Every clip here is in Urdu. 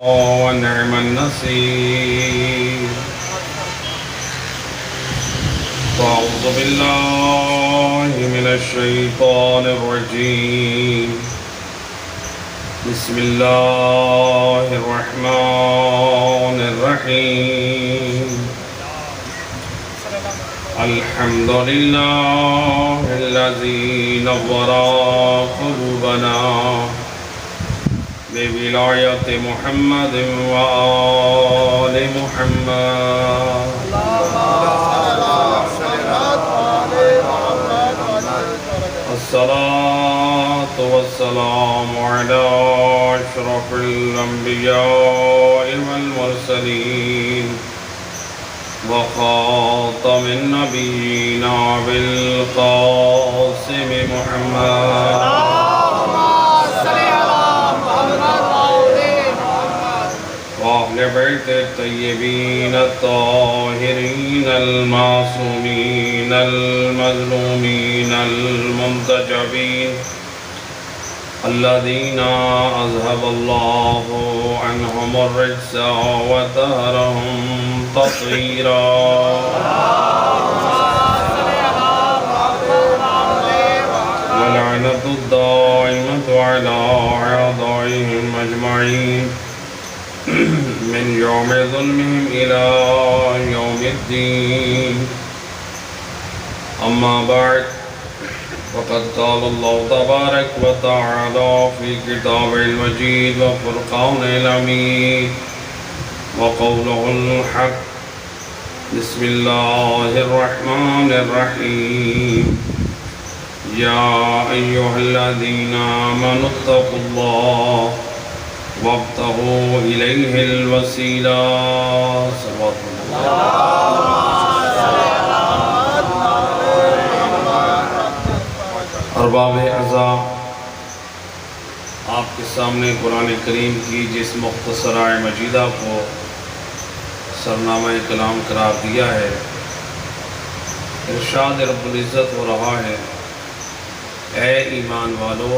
ونعم النصير. أعوذ بالله من الشيطان الرجيم. بسم الله الرحمن الرحيم. الحمد لله الذي نور قلوبنا بولاية محمد وآل محمد. الصلاة والسلام على أشرف الأنبياء والمرسلين وخاتم النبيين بالقاسم محمد وأهل بيت الطيبين الطاهرين المعصومين المظلومين المنتجبين الذين أذهب الله عنهم الرجس وطهرهم تطهيرا. واللعنة الدائمة على أعدائهم أجمعين من يوم ظلمهم إلى يوم الدين. أما بعد، وقد قال الله تبارك وتعالى في كتابه المجيد وفرقانه الحميد وقوله الحق. بسم الله الرحمن الرحيم. يا أيها الذين آمنوا اتقوا الله وابتغوا إليه الوسيلة. صلوات ارباب اعضاء، آپ کے سامنے قرآن کریم کی جس مختصر آیہ مجیدہ کو سرنامہ کلام قرار دیا ہے، ارشاد رب العزت ہو رہا ہے: اے ایمان والو،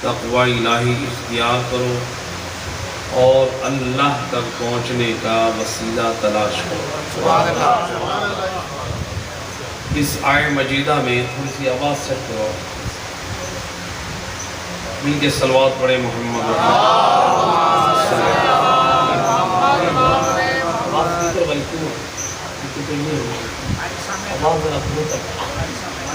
تقوی الہی اختیار کرو اور اللہ تک پہنچنے کا وسیلہ تلاش کرو. اس آیہ مجیدہ میں تھوڑی سی آواز سیٹ کرو، مل کے صلوات پڑھے محمد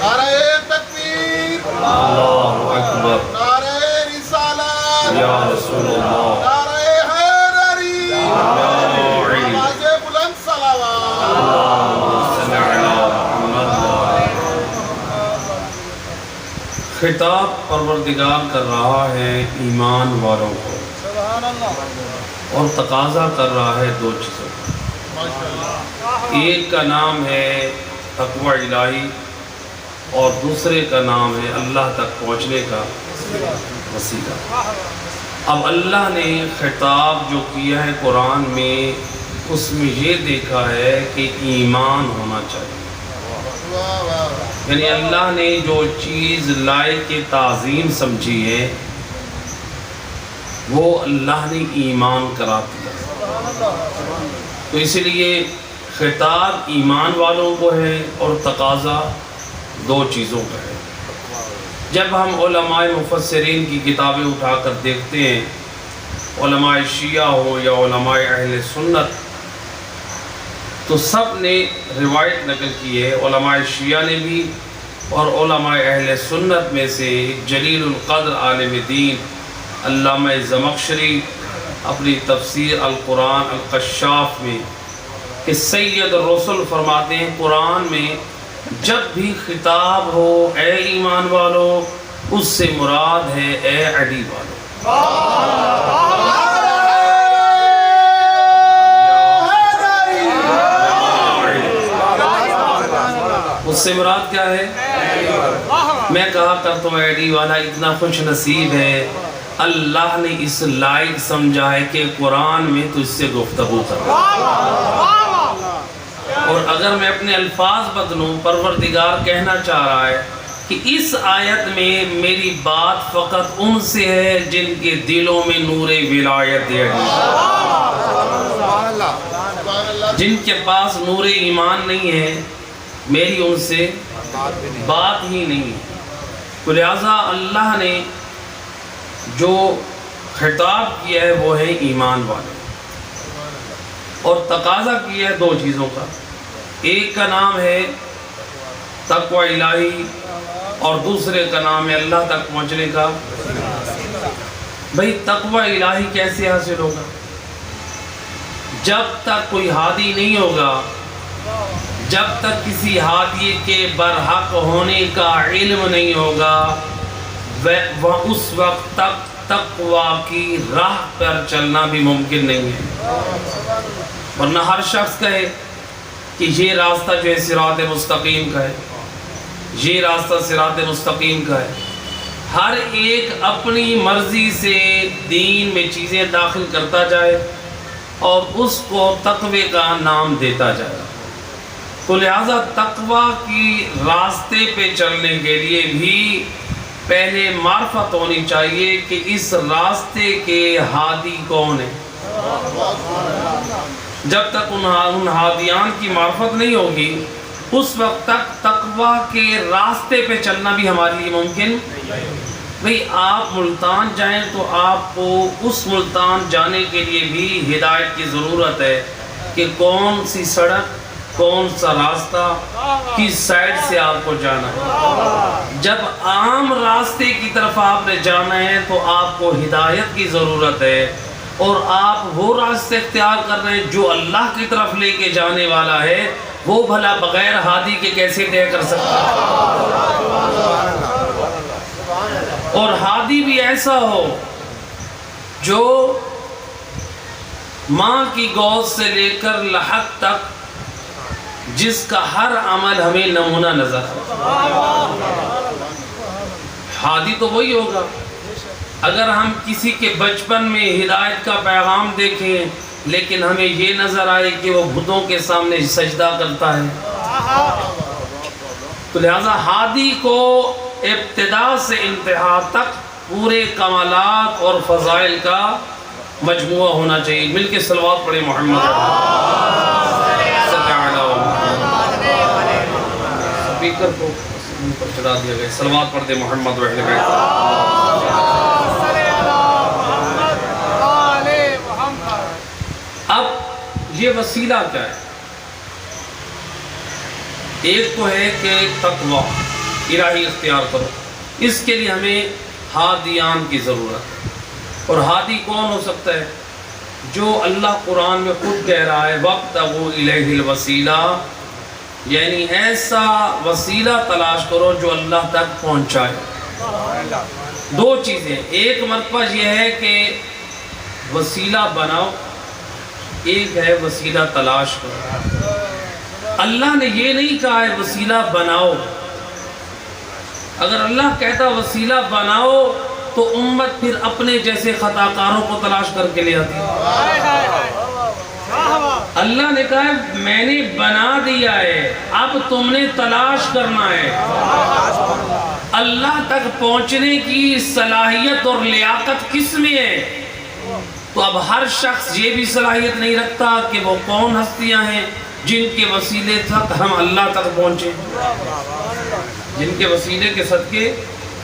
نعرہ تکبیر، اللہ اکبر، نعرہ رسالت، یا رسول اللہ، نعرہ حیدری، آواز بلند صلوات. اللہم صل علی محمد. خطاب پروردگار کر رہا ہے ایمان والوں کو، سبحان اللہ، اور تقاضا کر رہا ہے دو چیزوں کا. ماشاءاللہ. ایک کا نام ہے تقوی الہی اور دوسرے کا نام ہے اللہ تک پہنچنے کا وسیلہ. اب اللہ نے خطاب جو کیا ہے قرآن میں، اس میں یہ دیکھا ہے کہ ایمان ہونا چاہیے. واہ واہ. یعنی اللہ نے جو چیز لائق تعظیم سمجھی ہے وہ اللہ نے ایمان قرار دیا. تو اس لیے خطاب ایمان والوں کو ہے اور تقاضا دو چیزوں کا ہے. جب ہم علماء مفسرین کی کتابیں اٹھا کر دیکھتے ہیں، علماء شیعہ ہو یا علماء اہل سنت، تو سب نے روایت نقل کی ہے. علماء شیعہ نے بھی اور علماء اہل سنت میں سے جلیل القدر عالم دین علامہ زمخشری اپنی تفسیر القرآن الکشاف میں کہ سید الرسل فرماتے ہیں قرآن میں جب بھی خطاب ہو اے ایمان والو، اس سے مراد ہے اے علی والو. اس سے مراد کیا ہے؟ میں کہا کرتا ہوں اے علی والا اتنا خوش نصیب ہے، اللہ نے اس لائق سمجھا ہے کہ قرآن میں تو اس سے گفتگو کر رہا ہے. اور اگر میں اپنے الفاظ بدلوں، پروردگار کہنا چاہ رہا ہے کہ اس آیت میں میری بات فقط ان سے ہے جن کے دلوں میں نور ولایت ہے، جن کے پاس نور ایمان نہیں ہے میری ان سے بات ہی نہیں ہے۔ تو لہٰذا اللہ نے جو خطاب کیا ہے وہ ہے ایمان والے، اور تقاضا کیا ہے دو چیزوں کا، ایک کا نام ہے تقوی الہی اور دوسرے کا نام ہے اللہ تک پہنچنے کا۔ بھئی تقوی الہی کیسے حاصل ہوگا؟ جب تک کوئی ہادی نہیں ہوگا، جب تک کسی ہادی کے برحق ہونے کا علم نہیں ہوگا، وہ اس وقت تک تقوی کی راہ پر چلنا بھی ممکن نہیں ہے۔ ورنہ ہر شخص کہے کہ یہ راستہ جو ہے صراط مستقیم کا ہے، یہ راستہ صراط مستقیم کا ہے، ہر ایک اپنی مرضی سے دین میں چیزیں داخل کرتا جائے اور اس کو تقوی کا نام دیتا جائے۔ تو لہٰذا تقوی کی راستے پہ چلنے کے لیے بھی پہلے معرفت ہونی چاہیے کہ اس راستے کے ہادی کون ہیں۔ جب تک ان ہادیان کی معرفت نہیں ہوگی اس وقت تک تقوی کے راستے پہ چلنا بھی ہمارے لیے ممکن۔ بھئی آپ ملتان جائیں تو آپ کو اس ملتان جانے کے لیے بھی ہدایت کی ضرورت ہے کہ کون سی سڑک، کون سا راستہ، کس سائڈ سے آپ کو جانا ہے۔ جب عام راستے کی طرف آپ نے جانا ہے تو آپ کو ہدایت کی ضرورت ہے، اور آپ وہ راستے اختیار کر رہے ہیں جو اللہ کی طرف لے کے جانے والا ہے، وہ بھلا بغیر ہادی کے کیسے طے کر سکتا ہے؟ اور ہادی بھی ایسا ہو جو ماں کی گود سے لے کر لحد تک جس کا ہر عمل ہمیں نمونہ نظر آئے۔ ہادی تو وہی ہوگا۔ اگر ہم کسی کے بچپن میں ہدایت کا پیغام دیکھیں لیکن ہمیں یہ نظر آئے کہ وہ بتوں کے سامنے سجدہ کرتا ہے، تو لہذا ہادی کو ابتدا سے انتہا تک پورے کمالات اور فضائل کا مجموعہ ہونا چاہیے۔ مل کے صلوات پڑھیں محمد سپیکر کو پر چڑھا دیا گیا، صلوات پڑھ دے محمد و اہل بیت۔ اب یہ وسیلہ کیا ہے؟ ایک تو ہے کہ تقوی الہی اختیار کرو، اس کے لیے ہمیں ہادیان کی ضرورت ہے۔ اور ہادی کون ہو سکتا ہے؟ جو اللہ قرآن میں خود کہہ رہا ہے وَابْتَغُوا إِلَيْهِ الْوَسِيلَةَ، یعنی ایسا وسیلہ تلاش کرو جو اللہ تک پہنچائے۔ دو چیزیں، ایک مرتبہ یہ ہے کہ وسیلہ بناؤ، ایک ہے وسیلہ تلاش کرو۔ اللہ نے یہ نہیں کہا ہے وسیلہ بناؤ۔ اگر اللہ کہتا وسیلہ بناؤ تو امت پھر اپنے جیسے خطا کاروں کو تلاش کر کے لے آتی۔ اللہ نے کہا ہے میں نے بنا دیا ہے، اب تم نے تلاش کرنا ہے۔ اللہ تک پہنچنے کی صلاحیت اور لیاقت کس میں ہے؟ تو اب ہر شخص یہ بھی صلاحیت نہیں رکھتا کہ وہ کون ہستیاں ہیں جن کے وسیلے تک ہم اللہ تک پہنچے، جن کے وسیلے کے صدقے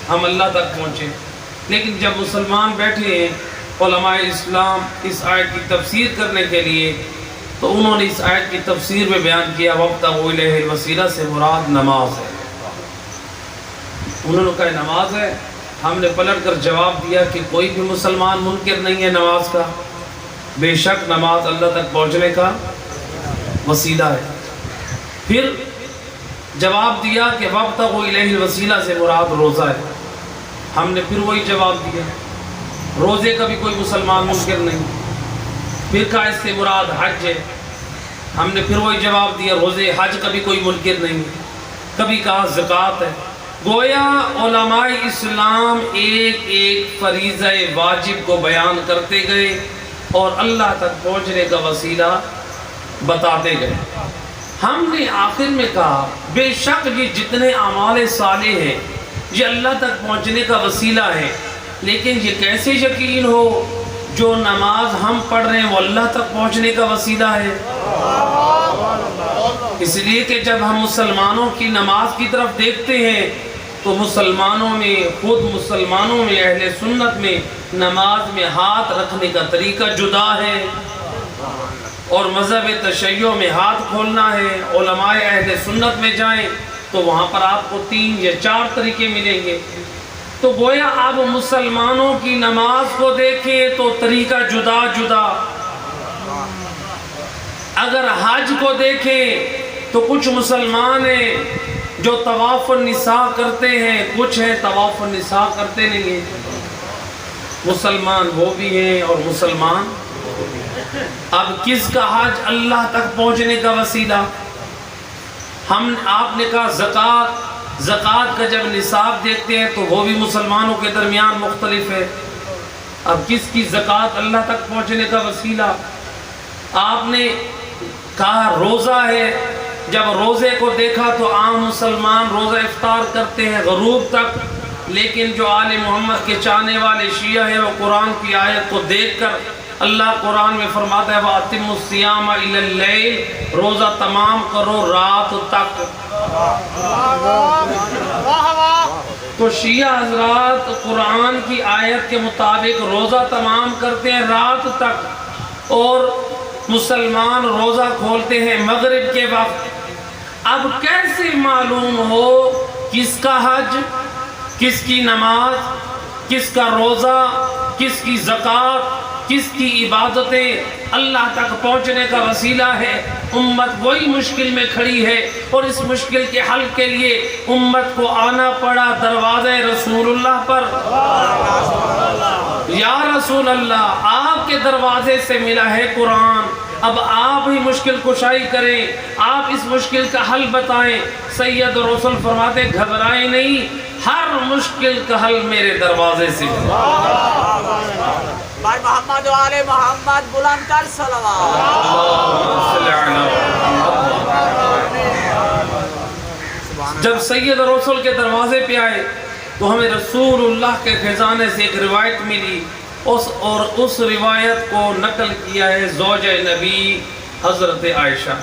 ہم اللہ تک پہنچے۔ لیکن جب مسلمان بیٹھے ہیں علماء اسلام اس آیت کی تفسیر کرنے کے لیے، تو انہوں نے اس آیت کی تفسیر میں بیان کیا وَابْتَغُوا إِلَيْهِ الْوَسِيلَةَ سے مراد نماز ہے۔ انہوں نے کہا نماز ہے، ہم نے پلٹ کر جواب دیا کہ کوئی بھی مسلمان منکر نہیں ہے نماز کا، بے شک نماز اللہ تک پہنچنے کا وسیلہ ہے۔ پھر جواب دیا کہ وَابْتَغُوا إِلَيْهِ الْوَسِيلَةَ سے مراد روزہ ہے، ہم نے پھر وہی جواب دیا، روزے کا بھی کوئی مسلمان منکر نہیں۔ پھر کہا اس سے مراد حج ہے، ہم نے پھر وہی جواب دیا، روزے حج کا بھی کوئی منکر نہیں۔ کبھی کہا زکوٰۃ ہے۔ گویا علماء اسلام ایک ایک فریضہ واجب کو بیان کرتے گئے اور اللہ تک پہنچنے کا وسیلہ بتاتے گئے۔ ہم نے آخر میں کہا بے شک یہ جتنے اعمال صالح ہیں یہ اللہ تک پہنچنے کا وسیلہ ہے، لیکن یہ کیسے یقین ہو جو نماز ہم پڑھ رہے ہیں وہ اللہ تک پہنچنے کا وسیلہ ہے؟ اس لیے کہ جب ہم مسلمانوں کی نماز کی طرف دیکھتے ہیں تو مسلمانوں میں، خود مسلمانوں میں، اہل سنت میں نماز میں ہاتھ رکھنے کا طریقہ جدا ہے، اور مذہب تشیع میں ہاتھ کھولنا ہے۔ علماء اہل سنت میں جائیں تو وہاں پر آپ کو 3 یا 4 طریقے ملیں گے۔ تو گویا آپ مسلمانوں کی نماز کو دیکھیں تو طریقہ جدا جدا۔ اگر حج کو دیکھیں تو کچھ مسلمان ہیں جو طواف النساء کرتے ہیں، کچھ ہیں طواف النساء کرتے نہیں ہیں۔ مسلمان وہ بھی ہیں اور مسلمان۔ اب کس کا حج اللہ تک پہنچنے کا وسیلہ؟ آپ نے کہا زکوٰۃ کا جب نصاب دیکھتے ہیں تو وہ بھی مسلمانوں کے درمیان مختلف ہے۔ اب کس کی زکوٰۃ اللہ تک پہنچنے کا وسیلہ؟ آپ نے کہا روزہ ہے، جب روزے کو دیکھا تو عام مسلمان روزہ افطار کرتے ہیں غروب تک، لیکن جو آل محمد کے چاہنے والے شیعہ ہیں وہ قرآن کی آیت کو دیکھ کر، اللہ قرآن میں فرماتا ہے وَأَتِمُّ الصِّيَامَ إِلَى اللَّيْلِ، روزہ تمام کرو رات تک۔ تو شیعہ حضرات قرآن کی آیت کے مطابق روزہ تمام کرتے ہیں رات تک، اور مسلمان روزہ کھولتے ہیں مغرب کے وقت۔ اب کیسے معلوم ہو کس کا حج، کس کی نماز، کس کا روزہ، کس کی زکوٰۃ، کس کی عبادتیں اللہ تک پہنچنے کا وسیلہ ہے؟ امت وہی مشکل میں کھڑی ہے، اور اس مشکل کے حل کے لیے امت کو آنا پڑا دروازے رسول اللہ پر۔ یا رسول اللہ، آپ کے دروازے سے ملا ہے قرآن، اب آپ ہی مشکل کشائی کریں، آپ اس مشکل کا حل بتائیں۔ سید رسول فرماتے گھبرائیں نہیں، ہر مشکل کا حل میرے دروازے سے ملا۔ بھائی محمد و آل محمد بلند کر صلوات۔ جب سید رسول کے دروازے پہ آئے تو ہمیں رسول اللہ کے خزانے سے ایک روایت ملی، اور اس روایت کو نقل کیا ہے زوجہ نبی حضرت عائشہ۔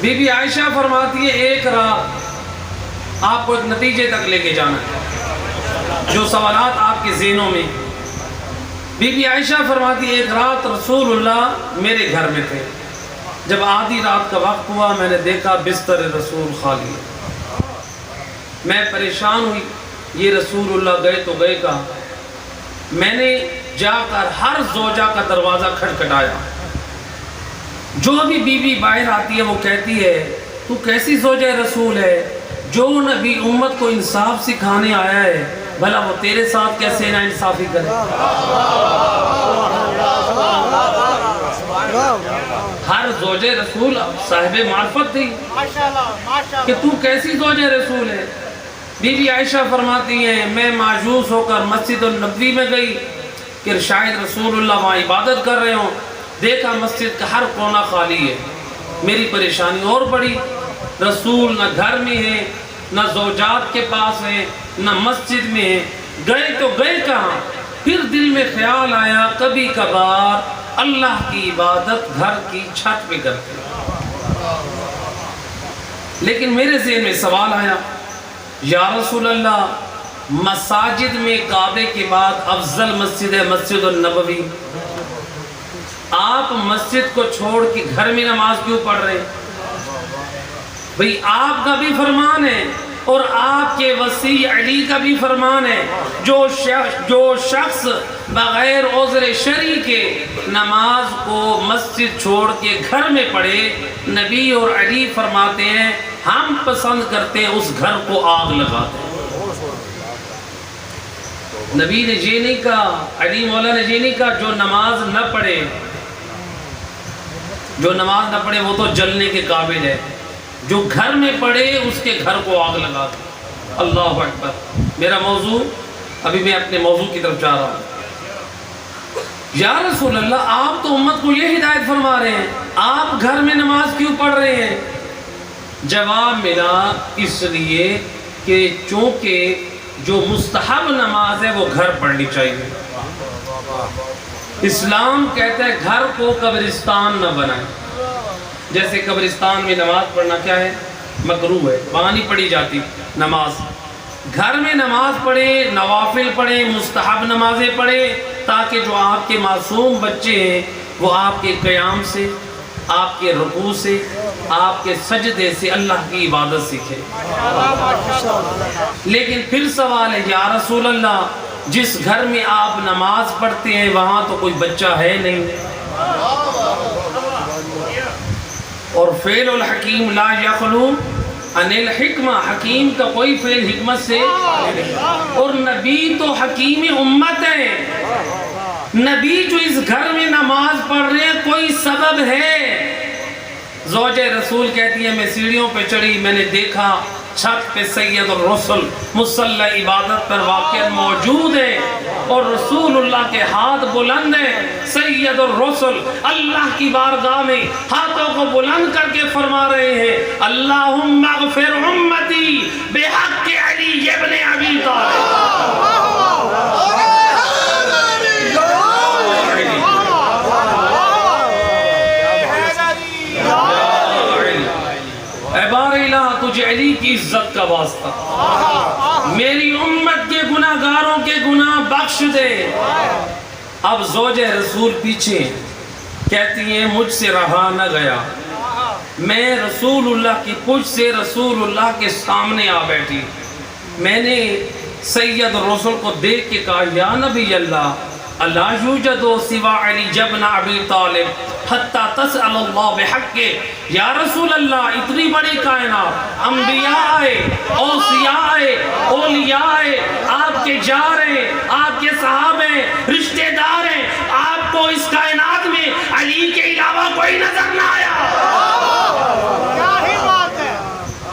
بی بی عائشہ فرماتی ہے ایک رات آپ کو ایک نتیجے تک لے کے جانا ہے، جو سوالات آپ کے ذہنوں میں۔ بی بی عائشہ فرماتی ہے ایک رات رسول اللہ میرے گھر میں تھے، جب آدھی رات کا وقت ہوا میں نے دیکھا بستر رسول خالی ہے۔ میں پریشان ہوئی، یہ رسول اللہ گئے تو گئے کہاں؟ میں نے جا کر ہر زوجہ کا دروازہ کھٹکھٹایا۔ جو بھی بی بی باہر آتی ہے وہ کہتی ہے تو کیسی زوجہ رسول ہے؟ جو نبی امت کو انصاف سکھانے آیا ہے، بھلا وہ تیرے ساتھ کیسے نا انصافی کرے؟ ہر زوجہ رسول صاحب معرفت تھی کہ تو کیسی زوجہ رسول ہے؟ بی بی عائشہ فرماتی ہیں میں مایوس ہو کر مسجد النبوی میں گئی کہ شاید رسول اللہ وہاں عبادت کر رہے ہوں، دیکھا مسجد کا ہر کونا خالی ہے۔ میری پریشانی اور بڑی، رسول نہ گھر میں ہے، نہ زوجات کے پاس ہے، نہ مسجد میں ہے، گئے تو گئے کہاں؟ پھر دل میں خیال آیا کبھی کبھار اللہ کی عبادت گھر کی چھت پہ کرتے ہیں۔ لیکن میرے ذہن میں سوال آیا، یا رسول اللہ مساجد میں کعبے کے بعد افضل مسجد ہے مسجد النبوی، آپ مسجد کو چھوڑ کے گھر میں نماز کیوں پڑھ رہے ہیں؟ بھئی آپ کا بھی فرمان ہے اور آپ کے وصی علی کا بھی فرمان ہے، جو شخص بغیر عذر شرعی کے نماز کو مسجد چھوڑ کے گھر میں پڑھے، نبی اور علی فرماتے ہیں ہم پسند کرتے ہیں اس گھر کو آگ لگا دیں۔ نبی نے یہ نہیں کہا، علی مولا نے یہ نہیں کہا جو نماز نہ پڑھے، جو نماز نہ پڑھے وہ تو جلنے کے قابل ہے، جو گھر میں پڑھے اس کے گھر کو آگ لگا دیں۔ اللہ اکبر۔ میرا موضوع، ابھی میں اپنے موضوع کی طرف جا رہا ہوں۔ یا رسول اللہ آپ تو امت کو یہ ہدایت فرما رہے ہیں، آپ گھر میں نماز کیوں پڑھ رہے ہیں؟ جواب ملا اس لیے کہ چونکہ جو مستحب نماز ہے وہ گھر پڑھنی چاہیے. اسلام کہتا ہے گھر کو قبرستان نہ بنائیں. جیسے قبرستان میں نماز پڑھنا کیا ہے؟ مکروہ ہے، وہاں نہیں پڑھی جاتی نماز. گھر میں نماز پڑھیں، نوافل پڑھیں، مستحب نمازیں پڑھیں، تاکہ جو آپ کے معصوم بچے ہیں وہ آپ کے قیام سے، آپ کے رکوع سے، آپ کے سجدے سے اللہ کی عبادت سیکھیں. لیکن پھر سوال ہے یا رسول اللہ جس گھر میں آپ نماز پڑھتے ہیں وہاں تو کوئی بچہ ہے نہیں. اور فعل الحکیم لا یخلو عن الحکمہ، حکیم کا کوئی فعل حکمت سے. اور نبی تو حکیم امت ہے. نبی جو اس گھر میں نماز پڑھ رہے ہیں کوئی سبب ہے. زوجہ رسول کہتی ہے میں سیڑھیوں پہ چڑھی، میں نے دیکھا چھت پہ سید الرسل مصلی عبادت پر واقع موجود ہے اور رسول اللہ کے ہاتھ بلند ہیں. سید الرسل اللہ کی بارگاہ میں ہاتھوں کو بلند کر کے فرما رہے ہیں اللہم اغفر امتی بحق علی ابن ابی طالب. بار الہ تجھے علی کی عزت کا واسطہ میری امت کے گناہگاروں کے گناہ بخش دے. اب زوجہ رسول پیچھے کہتی ہیں مجھ سے رہا نہ گیا، میں رسول اللہ کی پشت سے رسول اللہ کے سامنے آ بیٹھی. میں نے سید الرسل کو دیکھ کے کہا یا نبی اللہ اللہ یوجد سوا علی ابن ابی طالب حتی تسأل اللہ بحق. یا رسول اللہ اتنی بڑی کائنات، انبیاء آئے، اوصیاء آئے، اولیاء آئے، آپ کے جار ہیں، آپ کے صحاب ہیں، رشتہ دار ہیں، آپ کو اس کائنات میں علی کے علاوہ کوئی نظر نہ آیا. کیا ہی بات ہے.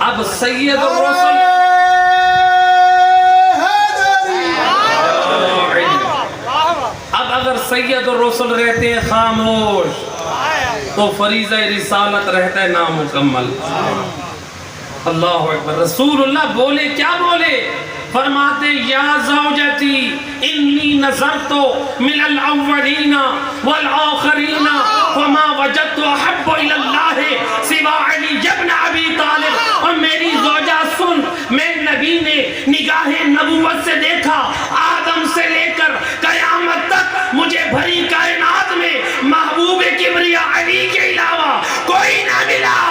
اب سید الرسل اگر سید الرسل رہتے ہیں خاموش تو فریضہ رسالت رہتا ہے نامکمل. اللہ اکبر. رسول اللہ بولے کیا بولے؟ فرماتے یا زوجتی انی نظرت من الاولین والآخرین وما وجدت احب الی اللہ سوا علی ابن ابی طالب. اور میری زوجہ سن، میں نبی نے نگاہ نبوت سے دیکھا، آدم سے لے کر قیامت تک مجھے بھری کائنات میں محبوب کبریا علی کے علاوہ کوئی نہ ملا.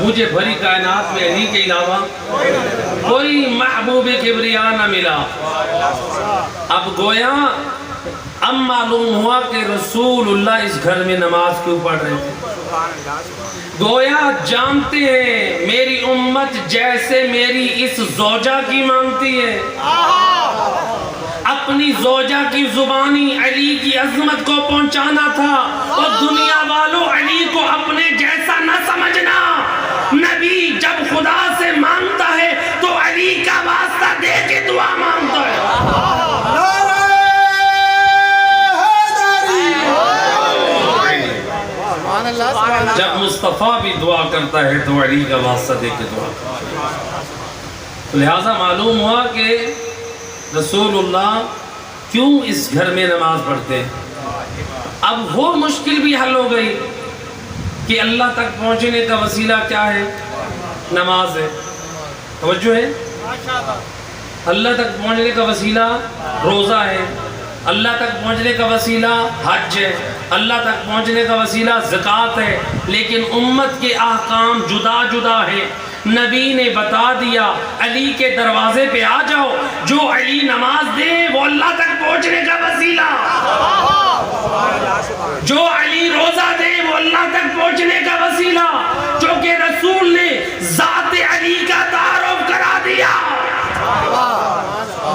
مجھے بھری کائنات میں علی کے علاوہ کوئی محبوب کبریا نہ ملا. اب گویا اب معلوم ہوا کہ رسول اللہ اس گھر میں نماز کیوں پڑھ رہے تھے. گویا جانتے ہیں میری امت جیسے میری اس زوجہ کی مانگتی ہے. اپنی زوجہ کی زبانی علی کی عظمت کو پہنچانا تھا اور دنیا والوں علی کو اپنے جیسا نہ سمجھنا. نبی جب خدا سے مانگتا ہے تو علی کا واسطہ دے کے دعا مانگتا ہے. جب مصطفیٰ بھی دعا کرتا ہے تو علی کا واسطہ دے کے دعا کرتا ہے. لہٰذا معلوم ہوا کہ رسول اللہ کیوں اس گھر میں نماز پڑھتے ہیں. اب وہ مشکل بھی حل ہو گئی کہ اللہ تک پہنچنے کا وسیلہ کیا ہے؟ نماز ہے. توجہ ہے. اللہ تک پہنچنے کا وسیلہ روزہ ہے، اللہ تک پہنچنے کا وسیلہ حج ہے، اللہ تک پہنچنے کا وسیلہ زکوٰۃ ہے. لیکن امت کے احکام جدا جدا ہیں. نبی نے بتا دیا علی کے دروازے پہ آ جاؤ، جو علی نماز دے وہ اللہ تک پہنچنے کا وسیلہ، جو علی روزہ دے وہ اللہ تک پہنچنے کا وسیلہ. چونکہ رسول نے ذات علی کا تعارف کرا دیا.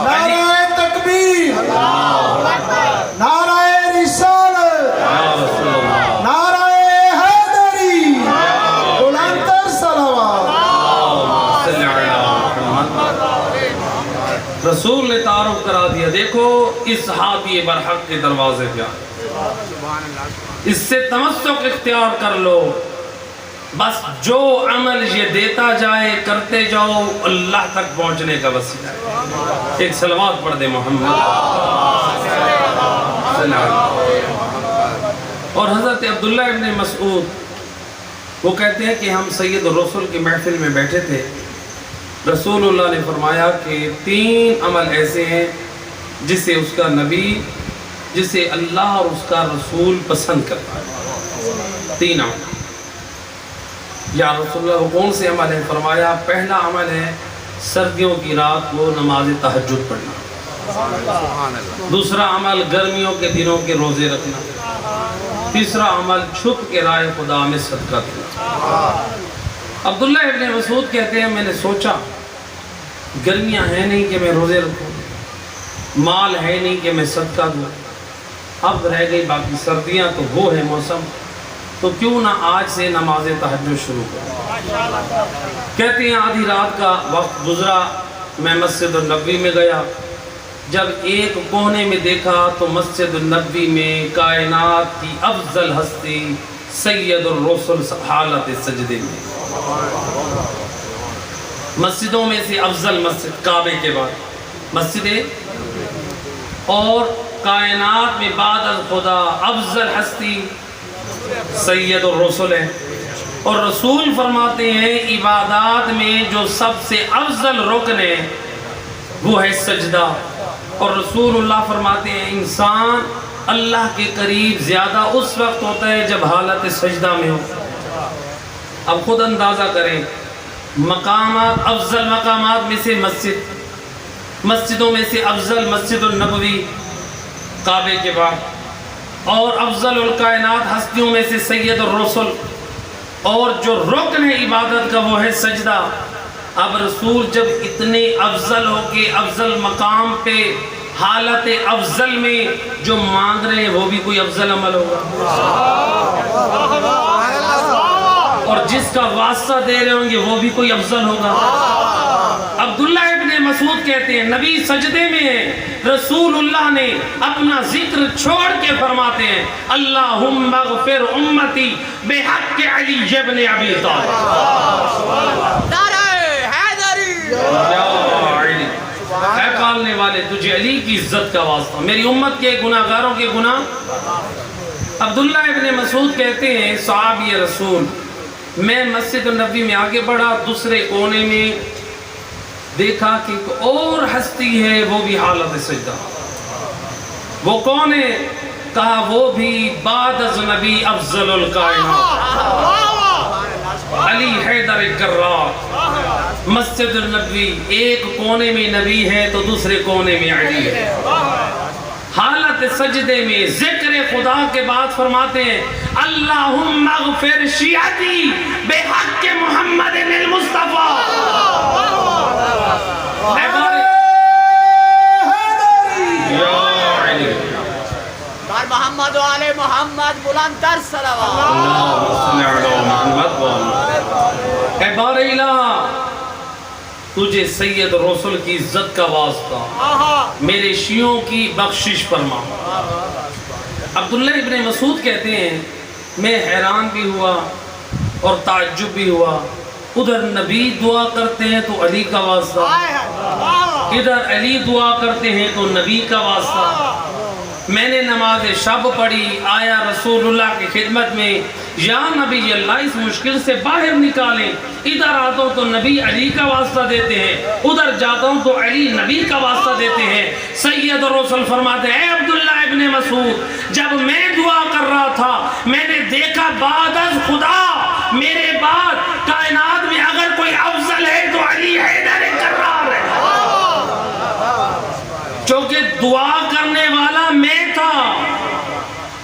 نعرہ تکبیر، نعرہ رسالت، نعرہ حیدری، بلند تر صلوات. رسول نے تعارف کرا دیا، دیکھو اس ہادی برحق کے دروازے پہ آئے، اس سے تمسک اختیار کر لو، بس جو عمل یہ دیتا جائے کرتے جاؤ، اللہ تک پہنچنے کا وسیلہ ہے۔ ایک صلوات پڑھ دے محمد۔ اور حضرت عبداللہ ابن مسعود وہ کہتے ہیں کہ ہم سید الرسل کی محفل میں بیٹھے تھے، رسول اللہ نے فرمایا کہ 3 عمل ایسے ہیں جسے اس کا نبی، جسے اللہ اور اس کا رسول پسند کرتا ہے۔ 3 عمل۔ یا رسول اللہ وہ کون سے عمل ہیں؟ فرمایا پہلا عمل ہے سردیوں کی رات کو نماز تہجد پڑھنا، دوسرا عمل گرمیوں کے دنوں کے روزے رکھنا، تیسرا عمل چھپ کے رائے خدا میں صدقہ دینا۔ عبداللہ ابن مسعود کہتے ہیں میں نے سوچا گرمیاں ہیں نہیں کہ میں روزے رکھوں، مال ہے نہیں کہ میں صدقہ دوں، اب رہ گئی باقی سردیاں، تو وہ ہے موسم، تو کیوں نہ آج سے نماز تہجد شروع کروں۔ کہتے ہیں آدھی رات کا وقت گزرا، میں مسجد النبوی میں گیا، جب ایک کونے میں دیکھا تو مسجد النبوی میں کائنات کی افضل ہستی سید الرسل حالت سجدے میں، مسجدوں میں سے افضل مسجد کعبے کے بعد مسجد، اور کائنات میں بعد از خدا افضل ہستی سید الرسل ہے، اور رسول فرماتے ہیں عبادات میں جو سب سے افضل رکن ہے وہ ہے سجدہ، اور رسول اللہ فرماتے ہیں انسان اللہ کے قریب زیادہ اس وقت ہوتا ہے جب حالت سجدہ میں ہو۔ اب خود اندازہ کریں، مقامات افضل مقامات میں سے مسجدوں میں سے افضل مسجد النبوی کعبے کے بعد، اور افضل الکائنات ہستیوں میں سے سید الرسل، اور جو رکن ہے عبادت کا وہ ہے سجدہ۔ اب رسول جب اتنے افضل ہو کے افضل مقام پہ حالت افضل میں جو مانگ رہے ہیں وہ بھی کوئی افضل عمل ہوگا، اور جس کا واسطہ دے رہے ہوں گے وہ بھی کوئی افضل ہوگا۔ عبداللہ ابن مسعود کہتے ہیں نبی سجدے میں ہیں، رسول اللہ نے اپنا ذکر چھوڑ کے فرماتے ہیں اللہم اغفر امتی بحق علی ابن ابی طالب۔ نعرہ حیدری، یا علی، اے پالنے والے تجھے علی کی عزت کا واسطہ، میری امت کے گناہ گاروں کے گناہ۔ عبداللہ ابن مسعود کہتے ہیں صحابی رسول، میں مسجد النبوی میں آگے بڑھا، دوسرے کونے میں دیکھا کہ ایک اور ہستی ہے وہ بھی حالت سجدہ۔ وہ کون ہے؟ کہا وہ بھی بعد از نبی افضل الکائنات علی حیدر کرار۔ مسجد النبوی ایک کونے میں نبی ہے تو دوسرے کونے میں علی ہے، حالت سجدے میں ذکر خدا کے بعد فرماتے ہیں اللہم اغفر شیعتی بحق محمد المصطفیٰ۔ بار محمد و آل محمد بلند تر صلوات۔ اے بار الہ تجھے سید رسول کی عزت کا واسطہ میرے شیعوں کی بخشش فرما۔ عبداللہ ابن مسعود کہتے ہیں میں حیران بھی ہوا اور تعجب بھی ہوا، ادھر نبی دعا کرتے ہیں تو علی کا واسطہ، ادھر علی دعا کرتے ہیں تو نبی کا واسطہ۔ میں نے نماز شب پڑھی، آیا رسول اللہ کی خدمت میں، یا نبی اللہ اس مشکل سے باہر نکالیں، ادھر آتا ہوں تو نبی علی کا واسطہ دیتے ہیں، ادھر جاتا ہوں تو علی نبی کا واسطہ دیتے ہیں۔ سید الرسل فرماتے ہیں اے عبداللہ ابن مسعود، جب میں دعا کر رہا تھا میں نے دیکھا بعد از خدا میرے بعد کائنات میں اگر کوئی افضل ہے تو علی حیدر کرار ہے، چونکہ دعا کرنے والا میں تھا،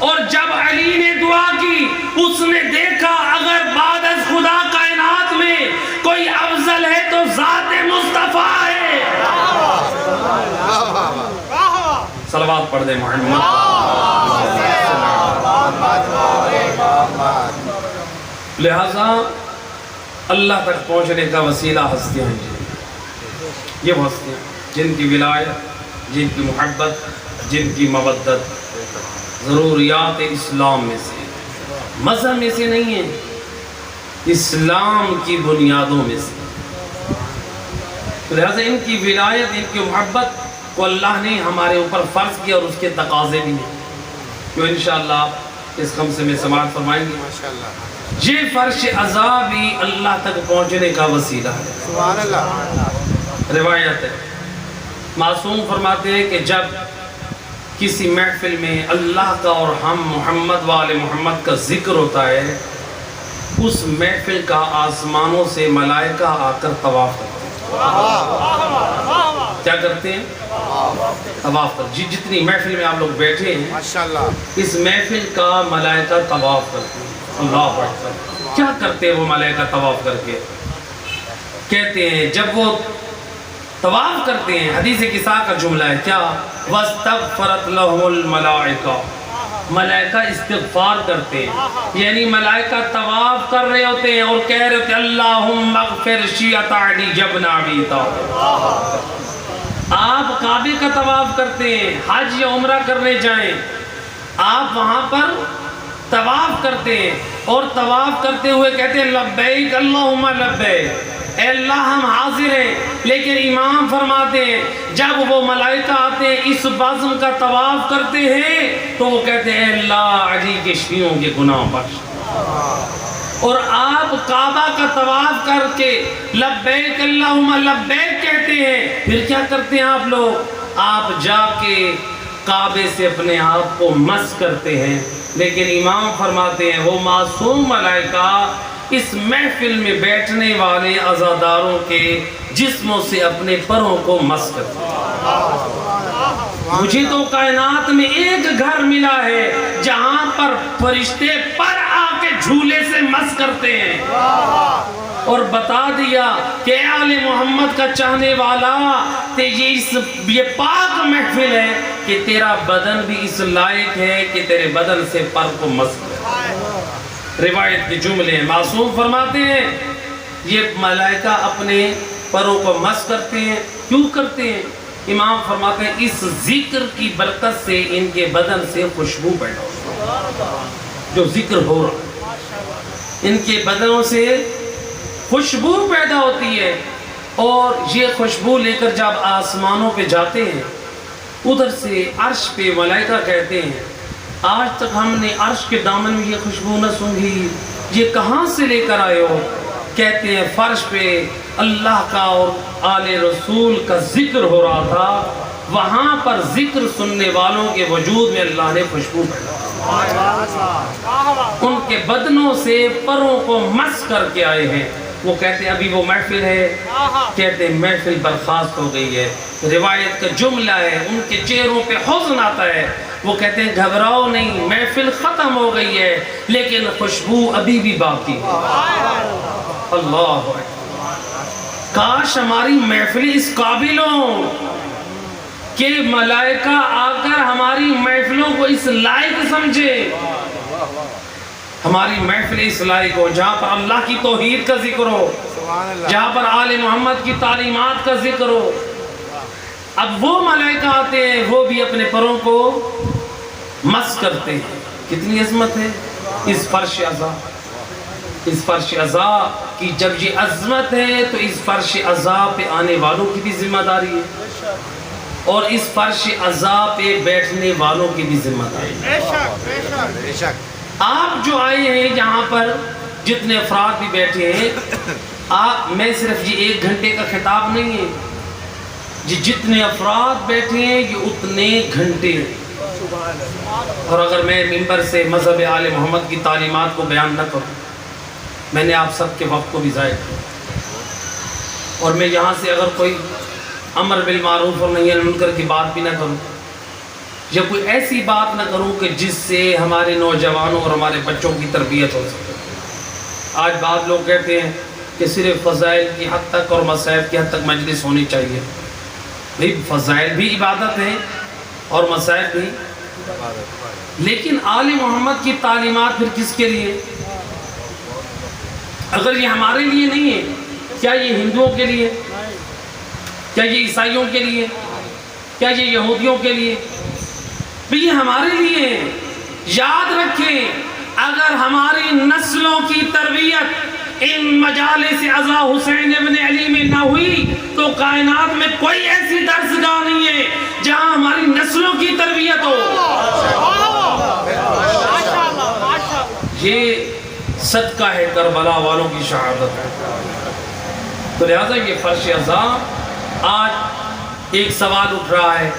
اور جب علی نے دعا کی اس نے دیکھا اگر بعد از خدا کائنات میں کوئی افضل ہے تو ذات مصطفیٰ ہے۔ صلوات پڑھ دے محمد۔ لہذا اللہ تک پہنچنے کا وسیلہ ہستیاں ہیں، یہ وہ ہستیاں جن کی ولایت، جن کی محبت، جن کی مودت ضروریات اسلام میں سے، مذہب میں سے نہیں ہے، اسلام کی بنیادوں میں سے۔ لہذا ان کی ولایت، ان کی محبت کو اللہ نے ہمارے اوپر فرض کیا اور اس کے تقاضے بھی ہیں، جو انشاءاللہ اس خم سے میں سماعت فرمائیں گے۔ یہ فرش عزا بھی اللہ تک پہنچنے کا وسیلہ ہے۔ سبحان اللہ۔ روایت ہے، معصوم فرماتے ہیں کہ جب کسی محفل میں اللہ کا اور ہم محمد وآل محمد کا ذکر ہوتا ہے، اس محفل کا آسمانوں سے ملائکہ آ کر طواف کرتے ہیں۔ کیا کرتے ہیں؟ طواف کرتے ہیں۔ جتنی محفل میں آپ لوگ بیٹھے ہیں، ماشاءاللہ، اس محفل کا ملائکہ طواف کرتے ہیں۔ اللہ اکبر۔ کیا کرتے ہیں وہ ملائکہ طواف کر کے؟ کہتے ہیں جب وہ طواف کرتے ہیں، حدیث کسا کا جملہ ہے کیا؟ وَاسْتَغْفَرَتْ لَهُمُ الْمَلَائِكَةُ، ملائکہ استغفار کرتے ہیں، یعنی ملائکہ طواف کر رہے ہوتے ہیں اور کہہ رہے ہوتے ہیں اللہم اغفر شیعت علی جبن عبیتا۔ آپ کعبے کا طواف کرتے ہیں، حج یا عمرہ کرنے جائیں، آپ وہاں پر طواف کرتے ہیں اور طواف کرتے ہوئے کہتے ہیں لبیک اللہم لبیک، اے اللہ ہم حاضر ہیں۔ لیکن امام فرماتے ہیں جب وہ ملائکہ آتے ہیں اس بزم کا طواف کرتے ہیں تو وہ کہتے ہیں اے اللہ علی کے شیعوں کے گناہ بخش۔ اور آپ کعبہ کا طواف کر کے لبیک اللہم لبیک کہتے ہیں، پھر کیا کرتے ہیں آپ لوگ؟ آپ جا کے کعبے سے اپنے آپ کو مس کرتے ہیں۔ لیکن امام فرماتے ہیں وہ معصوم ملائکہ اس محفل میں بیٹھنے والے عزاداروں کے جسموں سے اپنے پروں کو مس کرتے ہیں۔ مجھے تو کائنات میں ایک گھر ملا ہے جہاں پر فرشتے پر آ کے جھولے سے مس کرتے ہیں، اور بتا دیا کہ اے آل محمد کا چاہنے والا یہ پاک محفل ہے کہ تیرا بدن بھی اس لائق ہے کہ تیرے بدن سے پر کو مس کرے۔ روایت کے جملے ہیں، معصوم فرماتے ہیں یہ ملائکہ اپنے پروں کو مس کرتے ہیں۔ کیوں کرتے ہیں؟ امام فرماتے ہیں اس ذکر کی برکت سے ان کے بدن سے خوشبو پیدا ہوتی ہے، جو ذکر ہو رہا ہے ان کے بدنوں سے خوشبو پیدا ہوتی ہے، اور یہ خوشبو لے کر جب آسمانوں پہ جاتے ہیں ادھر سے عرش پہ ملائکہ کہتے ہیں آج تک ہم نے عرش کے دامن میں یہ خوشبو نہ سونگھی، یہ کہاں سے لے کر آئے ہو؟ کہتے ہیں فرش پہ اللہ کا اور آل رسول کا ذکر ہو رہا تھا، وہاں پر ذکر سننے والوں کے وجود میں اللہ نے خوشبو پیدا ان کے بدنوں سے پروں کو مس کر کے آئے ہیں۔ وہ کہتے ہیں ابھی وہ محفل ہے، کہتے ہیں محفل برخاست ہو گئی ہے۔ روایت کا جملہ ہے، ان کے چہروں پہ حزن آتا ہے، وہ کہتے ہیں گھبراؤ نہیں، محفل ختم ہو گئی ہے لیکن خوشبو ابھی بھی باقی ہے۔ اللہ اکبر، کاش ہماری محفل اس قابل ہوں کہ ملائکہ آ کر ہماری محفلوں کو اس لائق سمجھے، ہماری محفل اس لائق ہو جہاں پر اللہ کی توحید کا ذکر ہو، جہاں پر آل محمد کی تعلیمات کا ذکر ہو۔ اب وہ ملائکہ آتے ہیں، وہ بھی اپنے پروں کو مس کرتے ہیں۔ کتنی عظمت ہے اس فرش عزا، اس فرش عزا کی جب یہ عظمت ہے تو اس فرش عزا پہ آنے والوں کی بھی ذمہ داری ہے اور اس فرش عزا پہ بیٹھنے والوں کی بھی ذمہ داری ہے۔ بے شک آپ جو آئے ہیں یہاں پر جتنے افراد بھی بیٹھے ہیں، میں صرف یہ 1 گھنٹے کا خطاب نہیں ہے، جتنے افراد بیٹھے ہیں یہ اتنے گھنٹے ہیں۔ اور اگر میں ممبر سے مذہب آل محمد کی تعلیمات کو بیان نہ کروں، میں نے آپ سب کے وقت کو بھی ضائع کیا، اور میں یہاں سے اگر کوئی امر بالمعروف اور نہی عن المنکر کی بات بھی نہ کروں، یا کوئی ایسی بات نہ کروں کہ جس سے ہمارے نوجوانوں اور ہمارے بچوں کی تربیت ہو سکے۔ آج بعض لوگ کہتے ہیں کہ صرف فضائل کی حد تک اور مصائب کی حد تک مجلس ہونی چاہیے۔ بھئی فضائل بھی عبادت ہیں اور مصائب بھی، لیکن آل محمد کی تعلیمات پھر کس کے لیے؟ اگر یہ ہمارے لیے نہیں ہے، کیا یہ ہندوؤں کے لیے؟ کیا یہ عیسائیوں کے لیے؟ کیا یہ یہودیوں کے لیے؟ بھی یہ ہمارے لیے ہیں۔ یاد رکھیں اگر ہماری نسلوں کی تربیت ان مجالس عزا حسین ابن علی میں نہ ہوئی تو کائنات میں کوئی ایسی درسگاہ نہیں ہے جہاں ہماری نسلوں کی تربیت ہو۔ یہ صدقہ ہے کربلا والوں کی شہادت ہے۔ تو لہذا یہ فرش عزا، آج ایک سوال اٹھ رہا ہے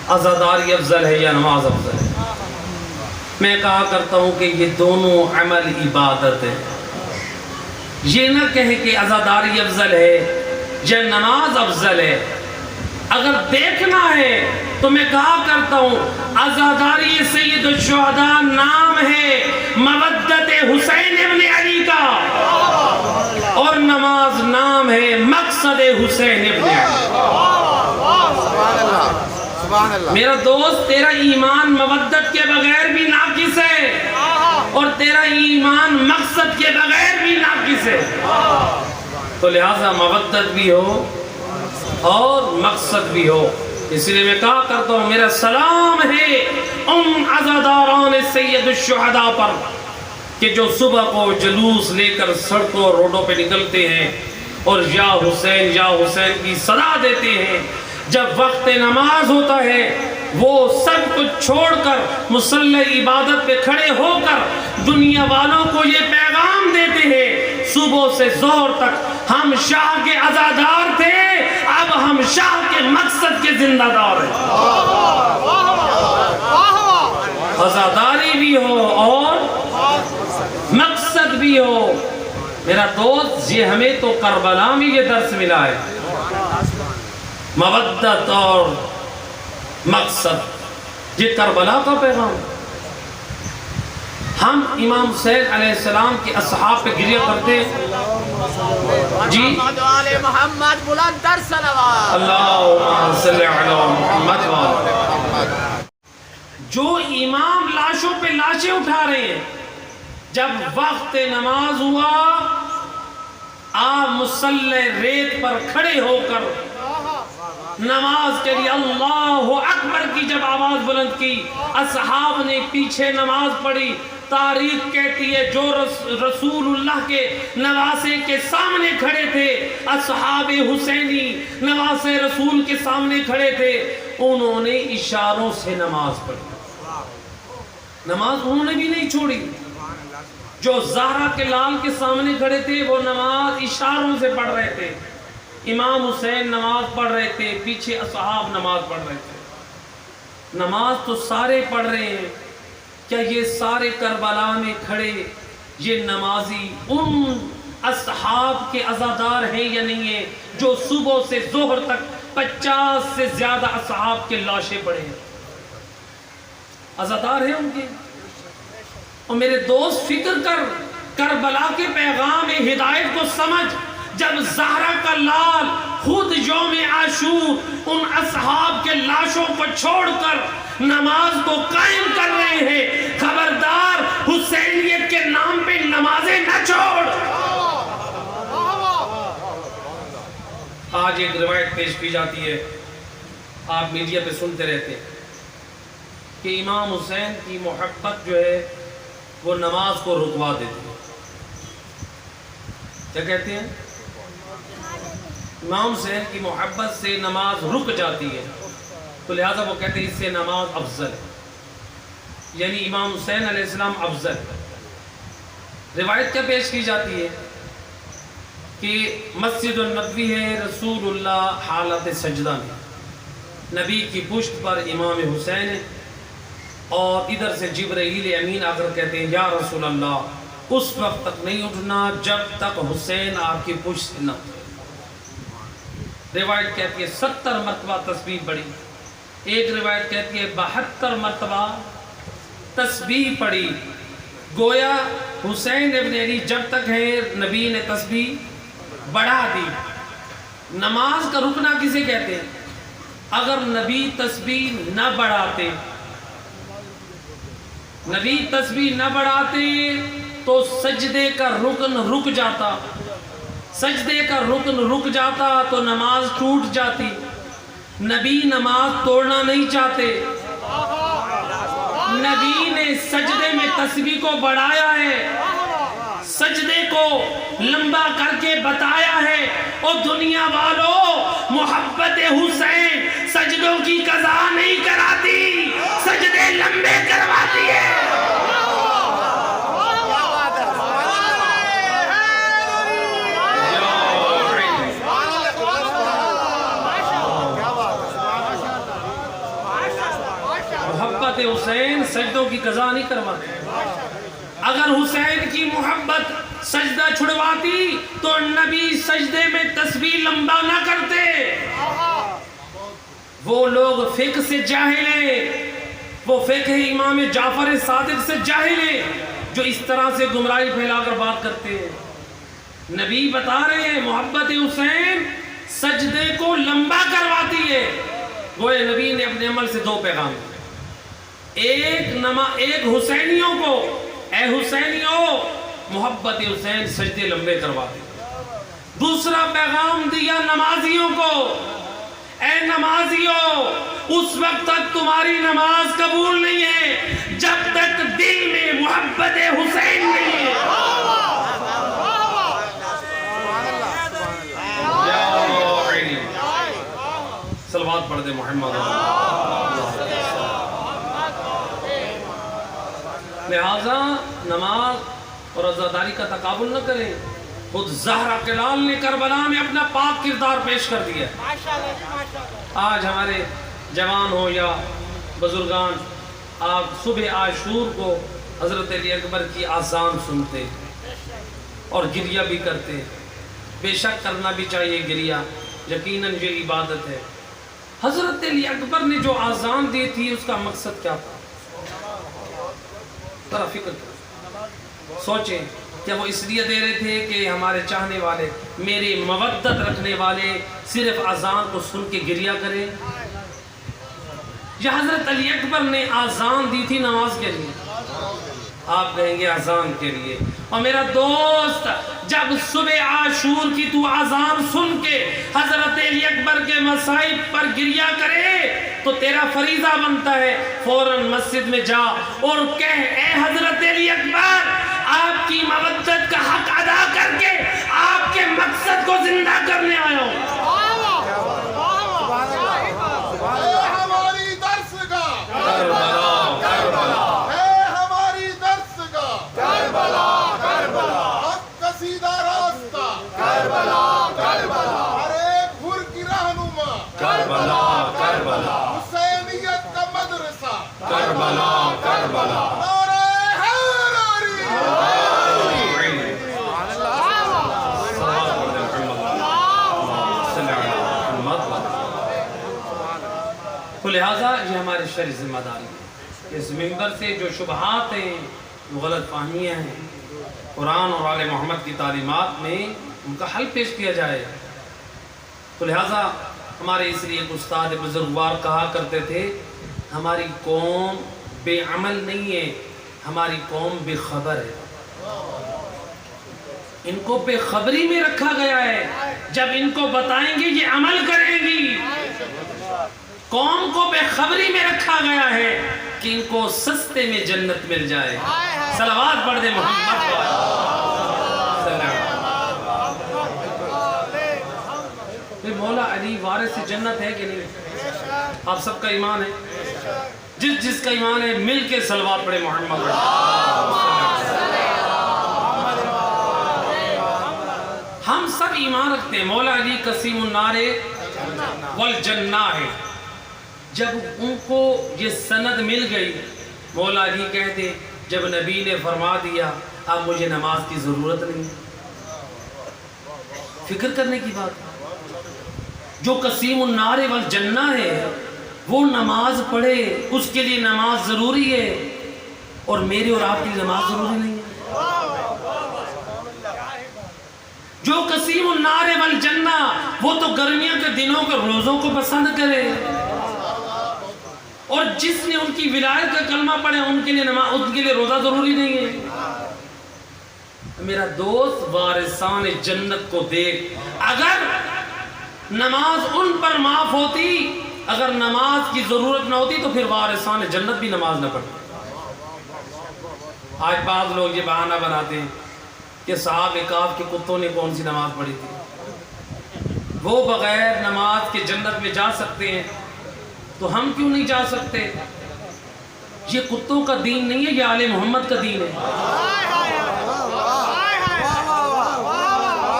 عزاداری افضل ہے یا نماز افضل ہے؟ میں کہا کرتا ہوں کہ یہ دونوں عمل عبادت ہے۔ یہ نہ کہے کہ عزاداری افضل ہے یا نماز افضل ہے۔ اگر دیکھنا ہے تو میں کہا کرتا ہوں عزاداری سید الشہداء نام ہے مودت حسین ابن علی کا، اور نماز نام ہے مقصد حسین ابن علی۔ سبحان اللہ۔ میرا دوست، تیرا ایمان مودت کے بغیر بھی ناقص ہے اور تیرا ایمان مقصد کے بغیر بھی ناقص ہے۔ تو لہٰذا مودت بھی ہو اور مقصد بھی ہو۔ اس لیے میں کہا کرتا ہوں میرا سلام ہے ان عزاداران سید الشہداء پر کہ جو صبح کو جلوس لے کر سڑکوں اور روڈوں پہ نکلتے ہیں اور یا حسین کی صدا دیتے ہیں۔ جب وقت نماز ہوتا ہے وہ سب کچھ چھوڑ کر مصلی عبادت پہ کھڑے ہو کر دنیا والوں کو یہ پیغام دیتے ہیں صبح سے ظہر تک ہم شاہ کے عزادار تھے، اب ہم شاہ کے مقصد کے زندہ دار ہیں۔ عزاداری بھی ہو اور مقصد بھی ہو۔ میرا دوست، یہ ہمیں تو کربلا میں یہ درس ملا ہے، مودت اور مقصد، یہ کربلا کا پیغام۔ ہم امام حسین علیہ السلام کے اصحاب پہ گریہ کرتے جی محمد آل محمد بلند تر صلوات۔ اللہم صلی علی محمد وآل۔ جو امام لاشوں پہ لاشیں اٹھا رہے ہیں، جب وقت نماز ہوا آپ مصلی ریت پر کھڑے ہو کر نماز کے لیے اللہ اکبر کی جب آواز بلند کی، اصحاب نے پیچھے نماز پڑھی۔ تاریخ کہتی ہے جو رسول اللہ کے نواسے کے سامنے کھڑے تھے، اصحاب حسینی نواسے رسول کے سامنے کھڑے تھے، انہوں نے اشاروں سے نماز پڑھی، نماز انہوں نے بھی نہیں چھوڑی۔ جو زہرا کے لال کے سامنے کھڑے تھے وہ نماز اشاروں سے پڑھ رہے تھے۔ امام حسین نماز پڑھ رہے تھے، پیچھے اصحاب نماز پڑھ رہے تھے۔ نماز تو سارے پڑھ رہے ہیں، کیا یہ سارے کربلا میں کھڑے یہ نمازی ان اصحاب کے عزادار ہیں یا نہیں ہیں جو صبح سے ظہر تک 50 سے زیادہ اصحاب کے لاشیں پڑے ہیں؟ عزادار ہیں ان کے۔ اور میرے دوست فکر کر، کربلا کے پیغام ہدایت کو سمجھ۔ جب زہرا کا لال خود یوم عاشور ان اصحاب کے لاشوں کو چھوڑ کر نماز کو قائم کر رہے ہیں، خبردار حسینیت کے نام پہ نمازیں نہ چھوڑ۔ آج ایک روایت پیش کی جاتی ہے، آپ میڈیا پہ سنتے رہتے ہیں کہ امام حسین کی محبت جو ہے وہ نماز کو رکوا دیتی ہے۔ کیا کہتے ہیں؟ امام حسین کی محبت سے نماز رک جاتی ہے، تو لہذا وہ کہتے ہیں اس سے نماز افضل ہے، یعنی امام حسین علیہ السلام افضل ہے۔ روایت کیا پیش کی جاتی ہے کہ مسجد النبوی ہے، رسول اللہ حالت سجدہ میں، نبی کی پشت پر امام حسین ہے، اور ادھر سے جبرائیل امین آ کر کہتے ہیں یا رسول اللہ اس وقت تک نہیں اٹھنا جب تک حسین آپ کی پشت سے نہ اٹھے۔ روایت کہتی ہے 70 مرتبہ تسبیح پڑھی، ایک روایت کہتی ہے 72 مرتبہ تسبیح پڑھی۔ گویا حسین ابن علی جب تک ہے نبی نے تسبیح بڑھا دی۔ نماز کا رکنا کسے کہتے ہیں؟ اگر نبی تسبیح نہ بڑھاتے، نبی تسبیح نہ بڑھاتے تو سجدے کا رکن رک جاتا، سجدے کا رکن رک جاتا تو نماز ٹوٹ جاتی۔ نبی نماز توڑنا نہیں چاہتے، نبی نے سجدے میں تسبیح کو بڑھایا ہے، سجدے کو لمبا کر کے بتایا ہے۔ اور دنیا والوں، محبت حسین سجدوں کی قضا نہیں کراتی، سجدے لمبے کرواتی ہے۔ محبت حسین سجدوں کی قضا نہیں کرواتی۔ اگر حسین کی محبت سجدہ چھڑواتی تو نبی سجدے میں تسبیح لمبا نہ کرتے۔ وہ لوگ فقہ سے جاہل ہیں، وہ فقہ امام جعفر صادق سے جاہل ہیں جو اس طرح سے گمراہی پھیلا کر بات کرتے ہیں۔ نبی بتا رہے ہیں محبت حسین سجدے کو لمبا کرواتی ہے۔ گوئے نبی نے اپنے عمل سے دو پیغام دیے۔ ایک حسینیوں کو، اے حسینیوں محبت حسین سجدے لمبے کرواتے۔ دوسرا پیغام دیا نمازیوں کو، اے نمازیوں اس وقت تک تمہاری نماز قبول نہیں ہے جب تک دل میں محبت حسین نہیں ہے۔ صلوات پڑھ دے محمد۔ لہذا نماز اور عزاداری کا تقابل نہ کریں۔ خود زہرا کلال نے کربلا میں اپنا پاک کردار پیش کر دیا۔ آج ہمارے جوان ہو یا بزرگان، آپ صبح عاشور کو حضرت علی اکبر کی آذان سنتے اور گریہ بھی کرتے۔ بے شک کرنا بھی چاہیے گریہ، یقیناً یہ عبادت ہے۔ حضرت علی اکبر نے جو آذان دی تھی اس کا مقصد کیا تھا؟ ذرا فکر کریں، سوچیں کہ وہ اس لیے دے رہے تھے کہ ہمارے چاہنے والے، میرے مودت رکھنے والے صرف اذان کو سن کے گریہ کریں، یا حضرت علی اکبر نے اذان دی تھی نماز کے لیے؟ آپ کہیں گے اذان کے لیے۔ اور میرا دوست، جب صبح عاشور کی تو اذان سن کے حضرت علی اکبر کے مصائب پر گریہ کرے تو تیرا فریضہ بنتا ہے فوراً مسجد میں جا اور کہہ، اے حضرت علی اکبر آپ کی مودت کا حق ادا کر کے آپ کے مقصد کو زندہ کرنے آیا ہوں۔ تو لہٰذا یہ ہماری شرعی ذمہ داری ہے۔ اس منبر سے جو شبہات ہیں، جو غلط فہمیاں ہیں، قرآن اور آل محمد کی تعلیمات میں ان کا حل پیش کیا جائے۔ تو لہٰذا ہمارے اس لیے ایک استاد بزرگوار کہا کرتے تھے، ہماری قوم بے عمل نہیں ہے، ہماری قوم بے خبر ہے۔ ان کو بے خبری میں رکھا گیا ہے، جب ان کو بتائیں گے یہ عمل کریں گی۔ قوم کو بے خبری میں رکھا گیا ہے کہ ان کو سستے میں جنت مل جائے۔ صلوات پڑھ دے محمد پر۔ مولا علی وارث جنت ہے کہ نہیں؟ آپ سب کا ایمان ہے؟ جس کا ایمان ہے مل کے صلوات پڑھے محمد پر۔ ہم سب ایمان رکھتے ہیں مولا علی قسیم النار والجنہ ہے۔ جب ان کو یہ سند مل گئی، مولا علی کہتے جب نبی نے فرما دیا اب مجھے نماز کی ضرورت نہیں۔ فکر کرنے کی بات، جو قسیم النار والجنہ ہے وہ نماز پڑھے، اس کے لیے نماز ضروری ہے، اور میری اور آپ کی نماز ضروری نہیں ہے۔ جو قسیم النار والجنہ وہ تو گرمیوں کے دنوں کے روزوں کو پسند کرے، اور جس نے ان کی ولایت کا کلمہ پڑھے ان کے لیے روزہ ضروری نہیں ہے۔ میرا دوست وارثان جنت کو دیکھ، اگر نماز ان پر معاف ہوتی اگر نماز کی ضرورت نہ ہوتی تو پھر وارثان جنت بھی نماز نہ پڑھتے۔ آج بعض لوگ یہ بہانہ بناتے ہیں کہ صحابہ کہف کے کتوں نے کون سی نماز پڑھی تھی، وہ بغیر نماز کے جنت میں جا سکتے ہیں تو ہم کیوں نہیں جا سکتے؟ یہ کتوں کا دین نہیں ہے، یہ آل محمد کا دین ہے،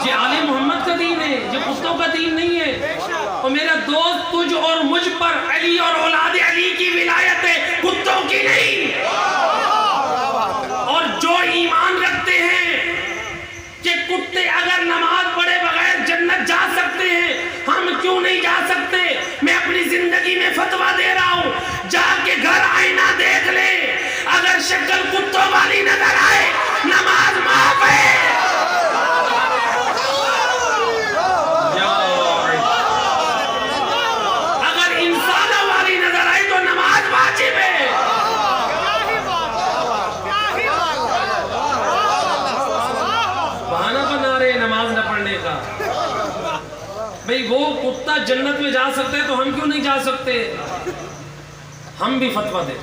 یہ آل محمد کا دین ہے، یہ کتوں کا دین نہیں ہے۔ اور میرا دوست تجھ اور مجھ پر علی اور اولاد علی کی ولایت ہے، کتوں کی نہیں۔ اور جو ایمان رکھتے ہیں کہ کتے اگر نماز پڑھے بغیر جنت جا سکتے ہیں، ہم کیوں نہیں جا سکتے؟ میں اپنی زندگی میں فتویٰ دے رہا ہوں، جا کے گھر آئینہ دیکھ لے، اگر شکل کتوں والی نظر آئے نماز معاف ہے۔ اگر انسانوں والی نظر آئے تو نماز واجب ہے۔ بہانہ بنا رہے نماز نہ پڑھنے کا۔ بھئی وہ کتا جنت میں جا سکتے ہیں تو ہم کیوں نہیں جا سکتے؟ ہم بھی فتویٰ دیں،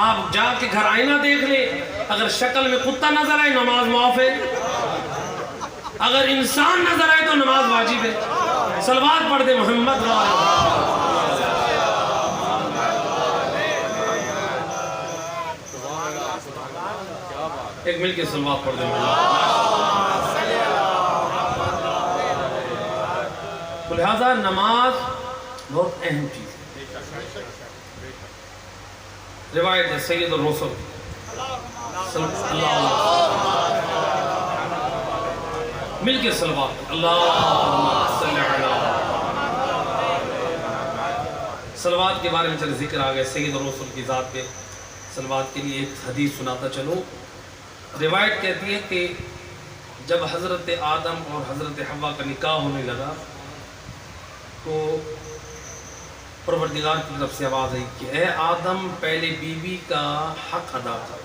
آپ جا کے گھر آئینہ دیکھ لیں، اگر شکل میں کتا نظر آئے نماز معاف ہے، اگر انسان نظر آئے تو نماز واجب ہے۔ صلوات پڑھ دے محمد ایک مل کے صلوات پڑھ دے تو لہذا نماز بہت اہم چیز ہے۔ روایت ہے سید الرسل صلی اللہ علیہ وسلم، مل کے صلوات اللہم صلی اللہ، صلوات کے بارے میں چلے ذکر آگئے، سید الرسل کی ذات پہ صلوات کے لیے ایک حدیث سناتا چلو۔ روایت کہتی ہے کہ جب حضرت آدم اور حضرت حوا کا نکاح ہونے لگا تو پروردگار کی طرف سے آواز آئی کہ اے آدم پہلے بیوی کا حق ادا کر۔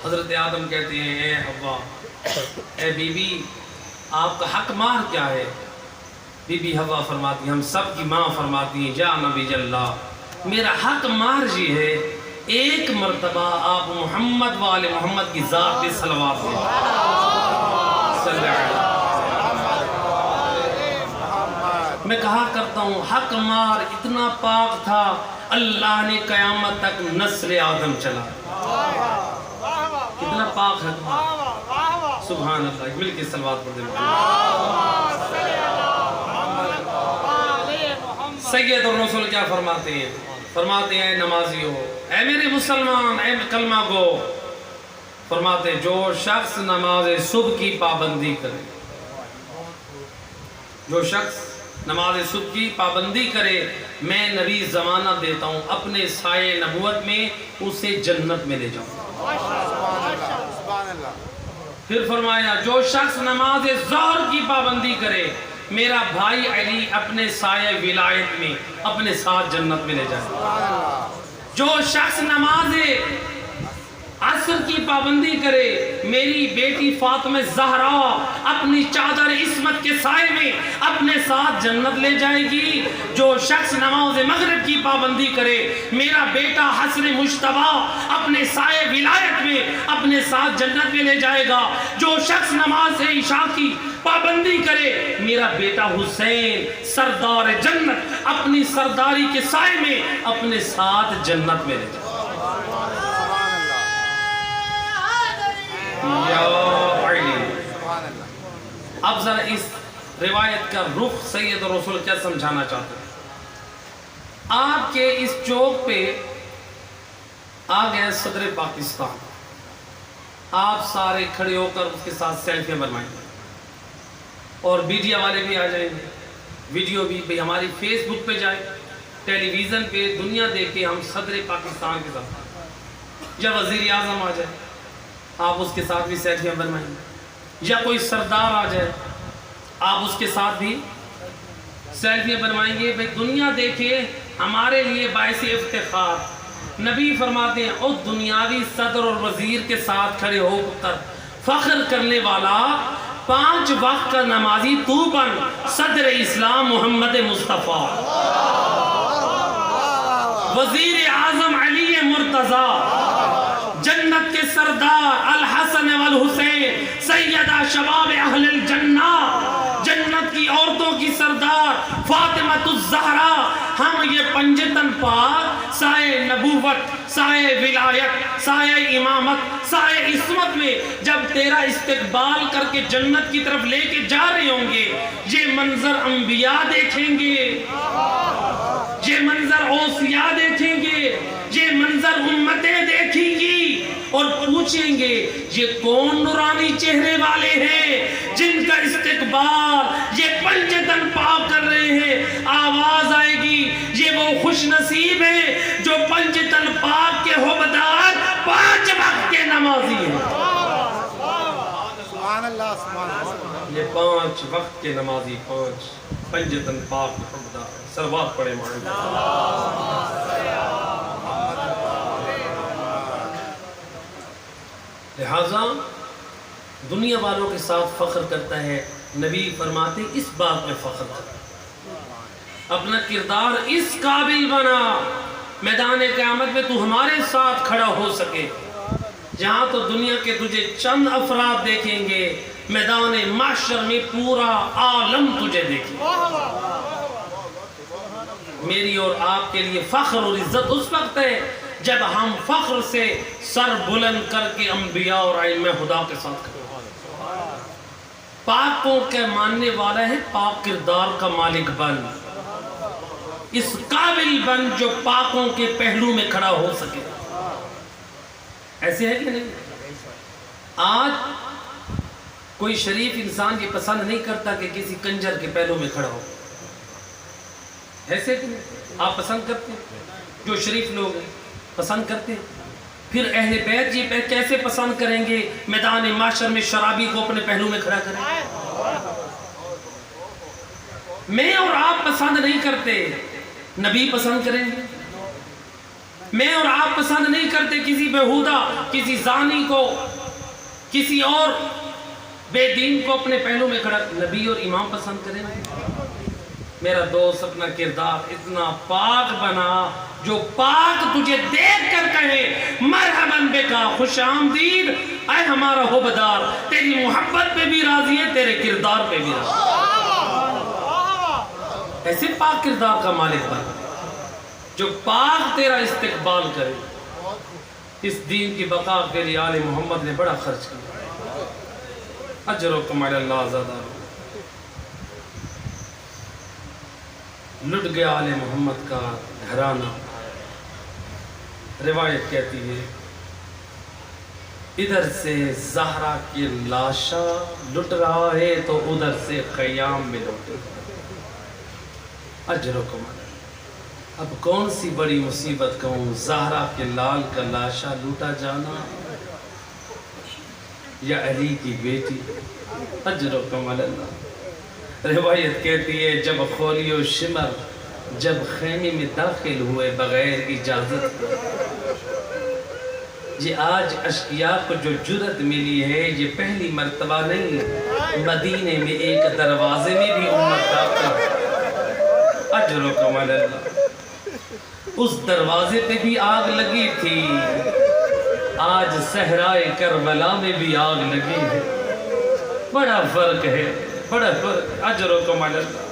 حضرت آدم کہتے ہیں اے حوا، اے بیوی آپ کا حق مہر کیا ہے؟ بی بی حوا فرماتی ہیں، ہم سب کی ماں فرماتی ہیں یا نبی اللہ میرا حق مہر یہ ہے ایک مرتبہ آپ محمد وآل محمد کی ذات پہ صلوات دیں صلی اللہ علیہ وسلم۔ میں کہا کرتا ہوں حق مہر اتنا پاک تھا اللہ نے قیامت تک نسل آدم چلا، اتنا پاک حق مہر، سبحان اللہ۔ مل کے صلوات پڑھ دیں۔ سید الرسول کیا فرماتے ہیں؟ فرماتے ہیں اے نمازیو، اے میرے مسلمان، اے کلمہ گو، فرماتے ہیں جو شخص نماز صبح کی پابندی کرے، جو شخص نماز صبح کی پابندی کرے میں نبی زمانہ دیتا ہوں اپنے سائے نبوت میں اسے جنت میں لے جاؤں۔ پھر فرمایا جو شخص نماز ظہر کی پابندی کرے میرا بھائی علی اپنے سائے ولایت میں اپنے ساتھ جنت میں لے جائے۔ جو شخص نماز عصر کی پابندی کرے میری بیٹی فاطمہ زہرا اپنی چادر عصمت کے سائے میں اپنے ساتھ جنت لے جائے گی۔ جو شخص نماز مغرب کی پابندی کرے میرا بیٹا حسن مجتبی اپنے سائے ولایت میں اپنے ساتھ جنت میں لے جائے گا۔ جو شخص نماز عشاء کی پابندی کرے میرا بیٹا حسین سردار جنت اپنی سرداری کے سائے میں اپنے ساتھ جنت میں لے جائے گا۔ اب ذرا اس روایت کا رخ سید الرسول کیا سمجھانا چاہتے ہیں؟ آپ کے اس چوک پہ آ گئے صدر پاکستان، آپ سارے کھڑے ہو کر اس کے ساتھ سیلفیاں بنوائیں گے اور میڈیا والے بھی آ جائیں گے، ویڈیو بھی بھئی ہماری فیس بک پہ جائے، ٹیلی ویژن پہ دنیا دیکھے ہم صدر پاکستان کے ساتھ، یا وزیر اعظم آ جائے آپ اس کے ساتھ بھی سیلفیاں بنوائیں گے، یا کوئی سردار آ جائے آپ اس کے ساتھ بھی سیلفیاں بنوائیں گے، بھئی دنیا دیکھے ہمارے لیے باعث افتخار۔ نبی فرماتے ہیں او دنیاوی صدر اور وزیر کے ساتھ کھڑے ہو کر فخر کرنے والا 5 وقت کا نمازی تو بن، صدر اسلام محمد مصطفیٰ، وزیر اعظم علی مرتضیٰ، جنت کے سردار الحسن والحسین، سیدہ شباب اہل الجنہ، جنت کی عورتوں کی سردار فاطمہ الزہرا، ہم یہ پنجتن پاک سائے نبوت، سائے ولایت، سائے امامت، سائے عصمت میں جب تیرا استقبال کر کے جنت کی طرف لے کے جا رہے ہوں گے، یہ منظر انبیاء دیکھیں گے، یہ منظر اوصیاء دیکھیں گے، یہ منظر امتیں دیکھیں گی اور پوچھیں گے یہ کون نورانی چہرے والے ہیں جن کا استقبال یہ پنجتن پاک کر رہے ہیں۔ آواز آئے گی یہ وہ خوش نصیب ہیں جو پنجتن پاک کے حبدار 5 وقت کے نمازی ہیں۔ سبحان اللہ، سبحان اللہ۔ یہ 5 وقت کے نمازی، 5 پنجتن پاک کے حبدار، سلوات پڑھے مانگ۔ لہٰذا دنیا والوں کے ساتھ فخر کرتا ہے، نبی فرماتے اس بات میں فخر کرتا، اپنا کردار اس قابل بنا میدان قیامت میں تو ہمارے ساتھ کھڑا ہو سکے، جہاں تو دنیا کے تجھے چند افراد دیکھیں گے، میدان محشر میں پورا عالم تجھے دیکھیں گے۔ میری اور آپ کے لیے فخر اور عزت اس وقت ہے جب ہم فخر سے سر بلند کر کے انبیاء اور ائمہ خدا کے ساتھ کھڑے ہیں۔ پاکوں کے ماننے والا ہے، پاک کردار کا مالک بن، اس قابل بن جو پاکوں کے پہلو میں کھڑا ہو سکے۔ ایسے ہے کہ نہیں؟ آج کوئی شریف انسان یہ پسند نہیں کرتا کہ کسی کنجر کے پہلو میں کھڑا ہو، ایسے کہ نہیں؟ آپ پسند کرتے ہیں؟ جو شریف لوگ ہیں پسند کرتے ہیں۔ پھر اہل بیت جی کیسے پسند کریں گے میدان محشر میں شرابی کو اپنے پہلو میں کھڑا کریں؟ میں اور آپ پسند نہیں کرتے، نبی پسند کریں گے۔ میں اور آپ پسند نہیں کرتے کسی بےہودہ، کسی زانی کو، کسی اور بے دین کو اپنے پہلو میں کھڑا، نبی اور امام پسند کریں گے۔ میرا دوست اپنا کردار اتنا پاک بنا جو پاک تجھے دیکھ کر کہے مرحباً بکا، خوش آمدید اے ہمارا حبدار، تیری محبت پہ بھی راضی ہے، تیرے کردار پہ بھی راضی ہے۔ ایسے پاک کردار کا مالک بن جو پاک تیرا استقبال کرے۔ اس دین کی بقا کے لیے آل محمد نے بڑا خرچ کیا، اجر و کمال اللہ زیادہ۔ لٹ گیا آل محمد کا گھرانہ، روایت کہتی ہے ادھر سے زہرا کی لاشا لٹ رہا ہے تو ادھر سے خیام میں لوٹے۔ اجر و کمال۔ اب کون سی بڑی مصیبت کہوں، زہرا کے لال کا لاشا لوٹا جانا یا علی کی بیٹی؟ اجر و کمال اللہ۔ روایت کہتی ہے جب خولی و شمر جب خیمے میں داخل ہوئے بغیر اجازت، یہ آج اشقیاء کو جو جرت ملی ہے یہ پہلی مرتبہ نہیں، مدینے میں ایک دروازے میں بھی امت داخل۔ اجر و کمال اللہ۔ اس دروازے پہ بھی آگ لگی تھی، آج صحرائے کربلا میں بھی آگ لگی ہے۔ بڑا فرق ہے، بڑا فرق۔ اجر و کمال اللہ۔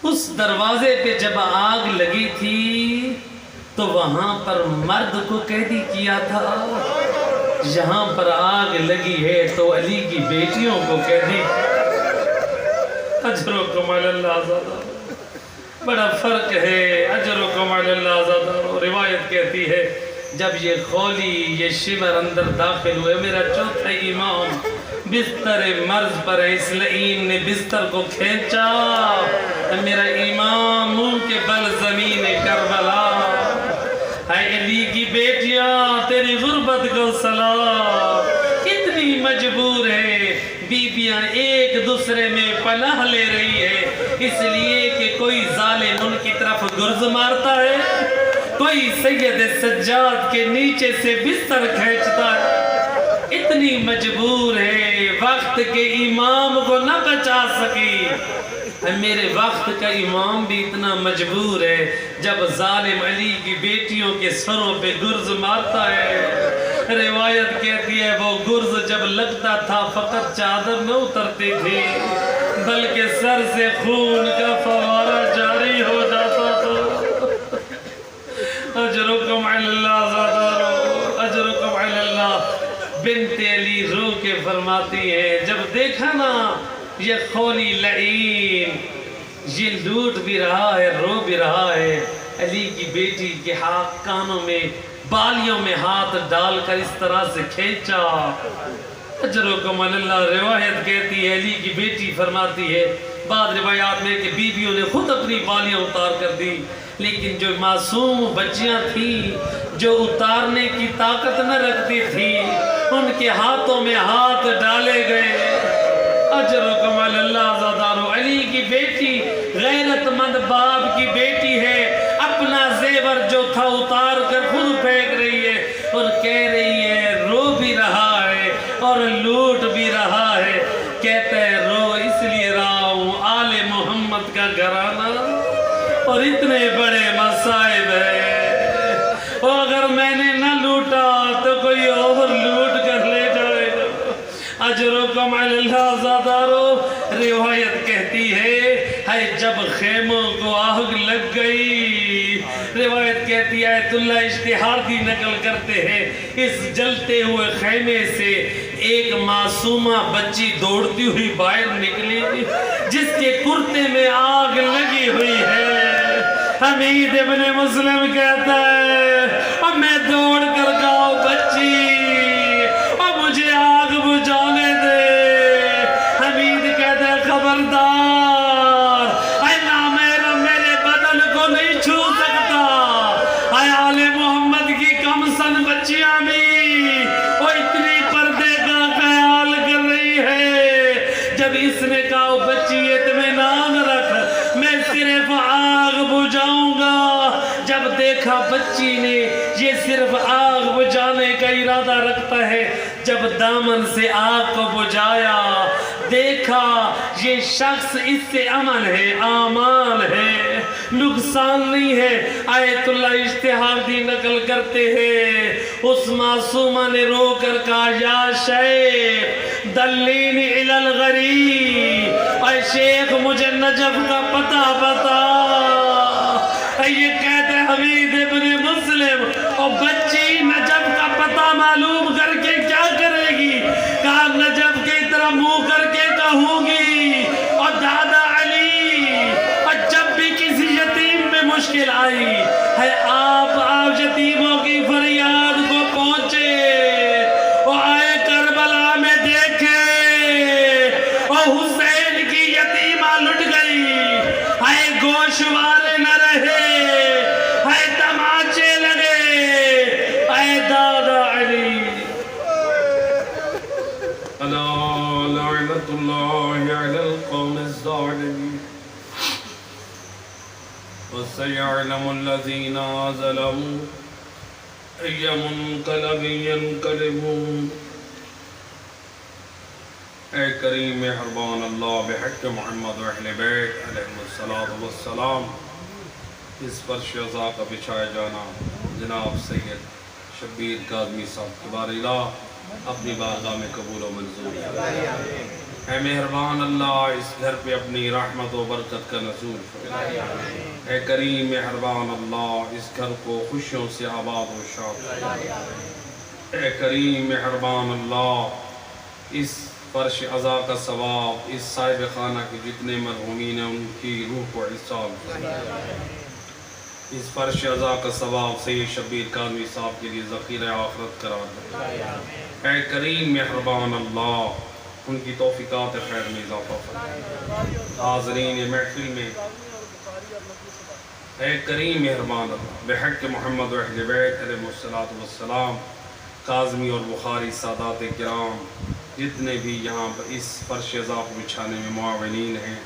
اس دروازے پہ جب آگ لگی تھی تو وہاں پر مرد کو قیدی کیا تھا، یہاں پر آگ لگی ہے تو علی کی بیٹیوں کو قیدی۔ اجر و کمال اللہ زادہ، بڑا فرق ہے، اجر و کمال اللہ زادہ۔ روایت کہتی ہے جب یہ خولی یہ شمر اندر داخل ہوئے، میرا چوتھا امام بستر مرض پر اس لعین نے بستر کو کھینچا، میرا امام منہ کے بل زمین کربلا، اے علی کی بیٹیاں تیری غربت کو سلام، اتنی مجبور ہے بیبیاں ایک دوسرے میں پناہ لے رہی ہے، اس لیے کہ کوئی ظالم ان کی طرف گرز مارتا ہے، کوئی سید سجاد کے نیچے سے بستر کھینچتا ہے، اتنی مجبور ہے، وقت وقت کے امام کو نہ بچا سکی، میرے وقت کا امام بھی اتنا مجبور ہے جب ظالم علی کی بیٹیوں کے سروں پہ گرز مارتا ہے، روایت کہتی ہے وہ گرز جب لگتا تھا فقط چادر نہ اترتی تھی بلکہ سر سے خون کا فوارہ جاری ہو جاتا تھا۔ اجرکم علی اللہ زادارو، اجرکم علی اللہ۔ بنت علی رو کے فرماتی ہے جب دیکھا نا یہ خولی لعین یہ لوٹ بھی رہا ہے رو بھی رہا ہے، علی کی بیٹی کے ہاتھ کانوں میں بالیوں میں ہاتھ ڈال کر اس طرح سے کھینچا، اجرکم علی اللہ۔ روایت کہتی ہے علی کی بیٹی فرماتی ہے بعض روایات میں کہ بیویوں نے خود اپنی بالیاں اتار کر دی، لیکن جو معصوم بچیاں تھیں جو اتارنے کی طاقت نہ رکھتی تھی ان کے ہاتھوں میں ہاتھ ڈالے گئے۔ اجرکم علی اللہ زادارو، علی کی بیٹی غیرت مند باپ کی بیٹی ہے، اپنا زیور جو تھا اتار کر خود پھینک رہی ہے اور کہہ رہی ہے رو بھی رہا ہے اور لوٹ بھی رہا ہے، کہتا ہے رو اس لیے رہا ہوں آل محمد کا گھرانہ اور اتنے بڑے مصائب ہیں، اور اگر میں نے نہ لوٹا تو کوئی اور لوٹ کر لے جائے گا۔ اجرکم علی اللہ زادارو، روایت کہتی ہے جب خیموں کو آگ لگ گئی، روایت کہتی ہے آیت اللہ اشتہاردی نقل کرتے ہیں اس جلتے ہوئے خیمے سے ایک معصومہ بچی دوڑتی ہوئی باہر نکلی جس کے کرتے میں آگ لگی ہوئی ہے۔ حمید ابن مسلم کہتا ہے اب میں دوڑ کر گاؤں بچی اب مجھے آگ بجھانے دے۔ حمید کہتا ہے خبردار اے نامحرم میرے بدن کو نہیں چھو سکتا۔ اے آل محمد کی کم سن بچیاں بھی وہ اتنی پردے کا خیال کر رہی ہے، جب اس نے کہا بچی اطمینان رکھ میں صرف آگ بجھاؤں گا، جب دیکھا بچی نے یہ صرف آگ بجھانے کا ارادہ رکھتا ہے، جب دامن سے آگ کو بجھایا دیکھا یہ شخص اس سے امن ہے، امان ہے، نقصان نہیں ہے۔ آیت اللہ اشتہاردی نقل کرتے ہیں اس معصومہ نے رو کر کہا یا شیخ دلینی الی الغریب، اے شیخ مجھے نجف کا پتہ بتا۔ یہ کہتے حمید ابن مسلم اور بچی نجف کا پتہ معلوم کر کے کیا کرے گی؟ کہا نجف کی طرح منہ کر کے کہوں گی اور دادا علی، اور جب بھی کسی یتیم میں مشکل آئی ہے آپ یتیموں کی فریاد کو پہنچے اور آئے کربلا میں دیکھے اور حسین کی یتیمہ لٹ گئی، آئے گوشوارے نہ رہے، آئے تماچے لگے، آئے دادا علی۔ الا لعنت اللہ علی القوم الظالمین وسيعلم الذين ظلموا أي منقلب ينقلبون۔ اے کریم مہربان اللہ بحق محمد و اہل بیت علیہ الصلوۃ والسلام، اس فرش عزا کا بچھایا جانا جناب سید شبیر کاظمی صاحب کے بار الہ اپنی بارگاہ میں قبول و منظور ہے۔ اے مہربان اللہ اس گھر پہ اپنی رحمت و برکت کا نزول فرما۔ اے کریم مہربان اللہ اس گھر کو خوشیوں سے آباد و شاد فرما۔ اے کریم مہربان اللہ اس فرش عزا کا ثواب اس صاحب خانہ کے جتنے مرحومین ہیں ان کی روح کو عصال فرما۔ اس فرش عزا کا ثواب سید شبیر کاظمی صاحب کے لیے ذخیرہ آخرت قرار دے۔ اے کریم مہربان اللہ ان کی توفیقات خیر میں اضافہ فرما۔ حاضرین محفل میں اے کریم مہربان اللہ بحق محمد و اہل بیت علیہ الصلوۃ والسلام، کاظمی اور بخاری سادات کرام جتنے بھی یہاں اس فرش عزا کو بچھانے میں معاونین ہیں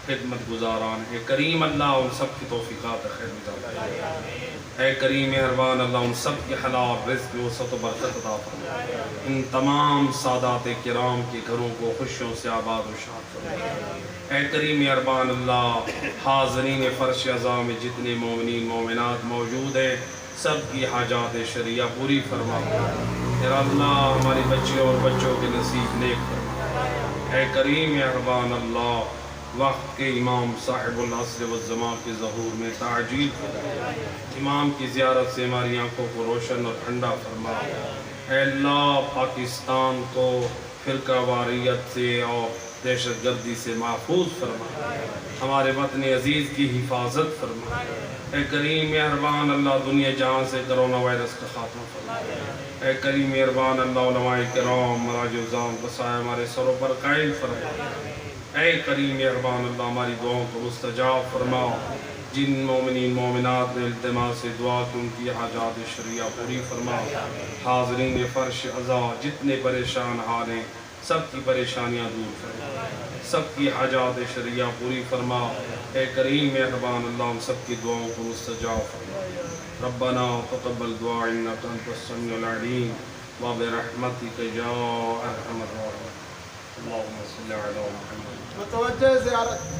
خدمت گزاران. اے کریم اللہ ان سب کی توفیقات خیر میں جاتا ہے. اے کریم مہربان اللہ ان سب کی حلال رزق میں وسعت و برکت عطا فرما. ان تمام سادات کرام کے گھروں کو خوشیوں سے آباد و شاد فرما. اے کریم مہربان اللہ حاضرین فرش عزا میں جتنے مومنین مومنات موجود ہیں سب کی حاجات شرعیہ پوری فرما. اے اللہ ہماری بچیوں اور بچوں کے نصیب نیک فرما. اے کریم مہربان اللہ وقت کے امام صاحب العصر والزمان کے ظہور میں تعجیل فرما. امام کی زیارت سے ہماری آنکھوں کو روشن اور ٹھنڈا فرما. اے اللہ پاکستان کو فرقہ واریت سے اور دہشت گردی سے محفوظ فرما. ہمارے وطن عزیز کی حفاظت فرما. اے کریم مہربان اللہ دنیا جہاں سے کرونا وائرس کا خاتمہ فرما. اے کریم مہربان اللہ علماء کرام مراج الزام کا سایہ ہمارے سروں پر قائم فرما. اے کریم مہربان اللہ ہماری دعاؤں کو مستجاب فرما. جن مومنین مومنات نے التماس سے دعا کی ان کی حاجات شرعیہ پوری فرما. حاضرین فرش عزا جتنے پریشان حال ہیں سب کی پریشانیاں دور فرما. سب کی حاجات شرعیہ پوری فرما. اے کریم مہربان اللہ ہم سب کی دعاؤں کو مستجاب فرما. ربنا تقبل دعا انک انت السمیع العلیم وبرحمتک یا ارحم الراحمین. اللہم صلی علی محمد. متوجہ زیارت